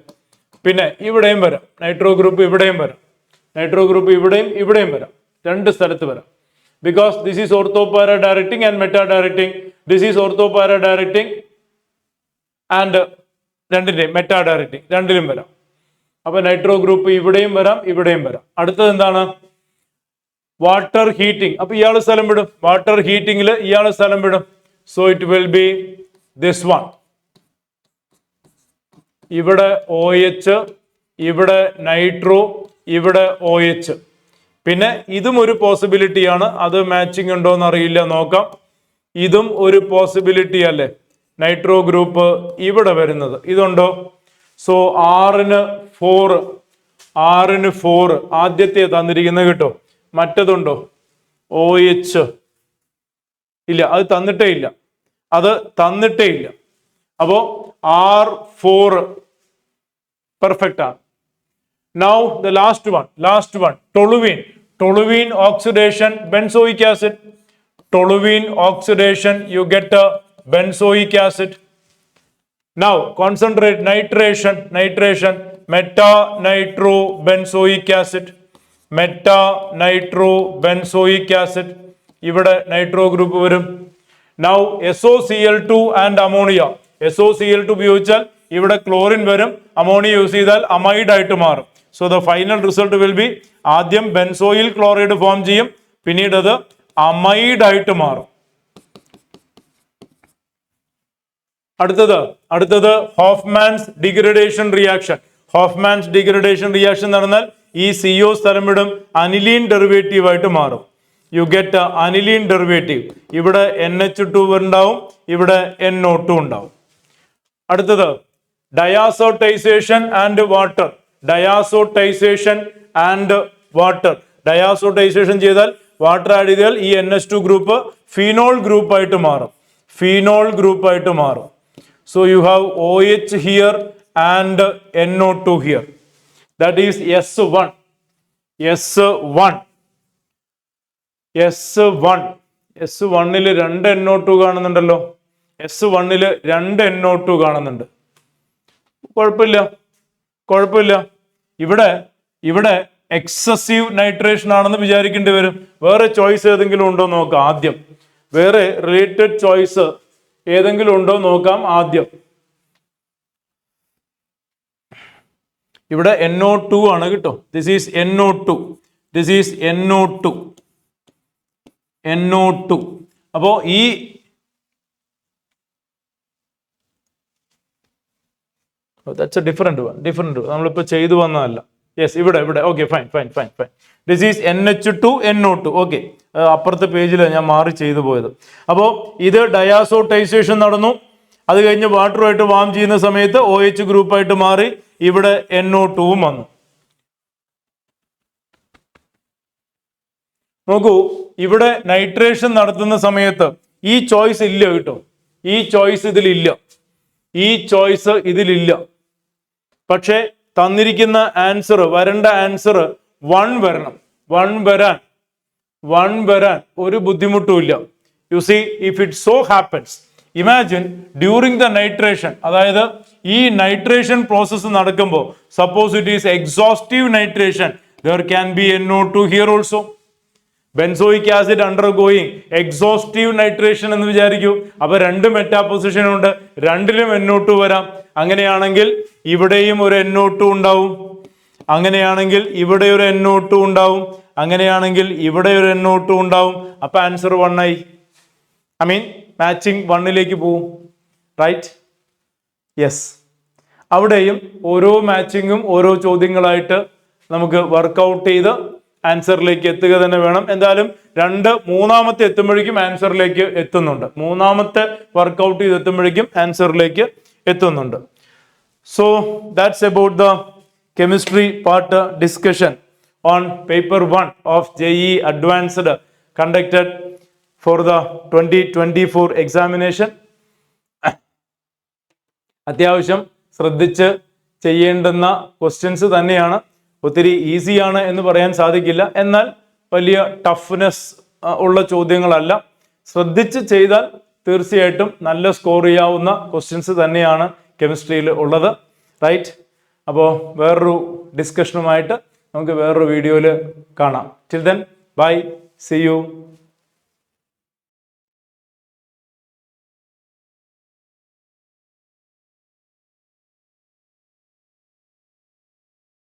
Speaker 1: പിന്നെ ഇവിടെയും വരാം. നൈട്രോ ഗ്രൂപ്പ് ഇവിടെയും വരാം. രണ്ട് സ്ഥലത്ത് വരാം. Because this is orthopara directing and meta directing. This is orthopara directing and meta directing. രണ്ടിലും വരാം. അപ്പൊ നൈട്രോ ഗ്രൂപ്പ് ഇവിടെയും വരാം. അടുത്തത് എന്താണ്? Water heating. അപ്പൊ ഇയാള് സ്ഥലം വിടും. വാട്ടർ ഹീറ്റിംഗിൽ ഇയാള് സ്ഥലം വിടും. So it will B this one. ഇവിടെ OH, ഇവിടെ നൈട്രോ, ഇവിടെ OH. പിന്നെ ഇതും ഒരു പോസിബിലിറ്റിയാണ്. അത് മാച്ചിങ് ഉണ്ടോ എന്ന് അറിയില്ല, നോക്കാം. ഇതും ഒരു പോസിബിലിറ്റി അല്ലേ. നൈട്രോ ഗ്രൂപ്പ് ഇവിടെ വരുന്നത് ഇതുണ്ടോ? സോ R-ന് 4 ആദ്യത്തെ തന്നിരിക്കുന്നത് കിട്ടോ. മറ്റതുണ്ടോ? OH ഇല്ല, അത് തന്നിട്ടേ ഇല്ല. അപ്പോ R4 പെർഫെക്റ്റ് ആണ്. Now the last one, toluene oxidation, benzoic acid. Toluene oxidation, you get a benzoic acid. Now concentrate nitration, meta-nitrobenzoic acid. ഇവിടെ നൈട്രോ ഗ്രൂപ്പ് വരും. Now SOCl2 and ammonia. SOCl2 ഉപയോഗിച്ചാൽ ഇവിടെ ക്ലോറിൻ വരും. അമോണിയ യൂസ് ചെയ്താൽ amide ആയിട്ട് മാറും. So the final result will B ആദ്യം benzoyl chloride form ചെയ്യും, പിന്നീട് അത് അമൈഡ് ആയിട്ട് മാറും. അടുത്തത് ഹോഫ്മാൻസ് ഡിഗ്രഡേഷൻ റിയാക്ഷൻ നടന്നാൽ ഈ CO സ്ഥലം വിടും, അനിലീൻ ഡെറിവേറ്റീവ് ആയിട്ട് മാറും. You get aniline derivative. ഇവിടെ NH2 ഉണ്ടാവും, ഇവിടെ NO2 ഉണ്ടാവും. അടുത്തത് ഡയാസോട്ടൈസേഷൻ ആൻഡ് വാട്ടർ. ഡയാസോട്ടൈസേഷൻ ചെയ്താൽ വാട്ടർ ആഡ് ചെയ്താൽ ഈ NH2 ഗ്രൂപ്പ് ഫീനോൾ ഗ്രൂപ്പ് ആയിട്ട് മാറും. So you have OH here and NO2 here. That is S1. S1-ൽ 2 NO2 കാണുന്നുണ്ടല്ലോ. S1-ൽ 2 NO2 കാണുന്നുണ്ട്. കുഴപ്പമില്ല. ഇവിടെ എക്സസീവ് നൈട്രേഷൻ ആണെന്ന് വിചാരിക്കേണ്ടി വരും. വേറെ ചോയ്സ് ഏതെങ്കിലും ഉണ്ടോ നോക്കാം ആദ്യം. വേറെ റിലേറ്റഡ് ചോയ്സ് ഏതെങ്കിലും ഉണ്ടോ നോക്കാം ആദ്യം. ഇവിടെ NO2 ആണ് കേട്ടോ. This is NO2. അപ്പോ ഈ that's a different one. നമ്മളിപ്പോ ചെയ്തു വന്നതല്ല. യെസ്, ഇവിടെ okay, fine. This is NH2 NO2. Okay, അപ്പുറത്തെ പേജിൽ ഞാൻ മാറി ചെയ്തു പോയത്. അപ്പോൾ ഇത് ഡയാസോട്ടൈസേഷൻ നടന്നു. അത് കഴിഞ്ഞ് വാട്ടറുമായിട്ട് വാം ചെയ്യുന്ന സമയത്ത് OH ഗ്രൂപ്പായിട്ട് മാറി. ഇവിടെ NO2 വന്നു. നോക്കൂ, ഇവിടെ നൈട്രേഷൻ നടത്തുന്ന സമയത്ത് ഈ ചോയ്സ് ഇല്ല കേട്ടോ. ഈ ചോയ്സ് ഇതിലില്ല. പക്ഷേ തന്നിരിക്കുന്ന ആൻസർ വരേണ്ട ആൻസർ 1 വരണം. 1 വരാൻ ഒരു ബുദ്ധിമുട്ടുമില്ല. You see if it so happens, imagine during the nitration, അതായത് ഈ നൈട്രേഷൻ പ്രോസസ്സ് നടക്കുമ്പോൾ suppose it is exhaustive nitration, there can be NO2 here also. Benzoic acid undergoing exhaustive nitration എന്ന് വിചാരിക്കൂ. അപ്പൊ 2 മെറ്റാപോസിഷൻ ഉണ്ട്, രണ്ടിലും NO2 വരാം. അങ്ങനെയാണെങ്കിൽ ഇവിടെയും ഒരു NO2 ഉണ്ടാവും, അങ്ങനെയാണെങ്കിൽ ഇവിടെ ഒരു NO2 ഉണ്ടാവും, അങ്ങനെയാണെങ്കിൽ ഇവിടെ ഒരു NO2 ഉണ്ടാവും. അപ്പൊ ആൻസർ 1 ആയി. ഐ മീൻ മാച്ചിങ് 1ലേക്ക് പോവും. റൈറ്റ്? യെസ്. അവിടെയും ഓരോ മാച്ചിങ്ങും ഓരോ ചോദ്യങ്ങളായിട്ട് നമുക്ക് വർക്കൗട്ട് ചെയ്ത് ആൻസറിലേക്ക് എത്തുക തന്നെ വേണം. എന്തായാലും മൂന്നാമത്തെ എത്തുമ്പോഴേക്കും ആൻസറിലേക്ക് എത്തുന്നുണ്ട്. മൂന്നാമത്തെ വർക്കൗട്ട് ചെയ്ത് എത്തുമ്പോഴേക്കും ആൻസറിലേക്ക് എത്തുന്നുണ്ട്. So that's about the chemistry part discussion on paper 1 of JEE advanced conducted for the 2024 examination. അത്യാവശ്യം ശ്രദ്ധിച്ച് ചെയ്യേണ്ടുന്ന ക്വസ്റ്റ്യൻസ് തന്നെയാണ്. ഒത്തിരി ഈസിയാണ് എന്ന് പറയാൻ സാധിക്കില്ല, എന്നാൽ വലിയ ടഫ്നെസ് ഉള്ള ചോദ്യങ്ങളല്ല. ശ്രദ്ധിച്ച് ചെയ്താൽ തീർച്ചയായിട്ടും നല്ല സ്കോർ ചെയ്യാവുന്ന ക്വസ്റ്റ്യൻസ് തന്നെയാണ് കെമിസ്ട്രിയിൽ ഉള്ളത്. റൈറ്റ്? അപ്പോൾ വേറൊരു ഡിസ്കഷനുമായിട്ട് നമുക്ക് വേറൊരു വീഡിയോയിൽ കാണാം. Till then bye, see U.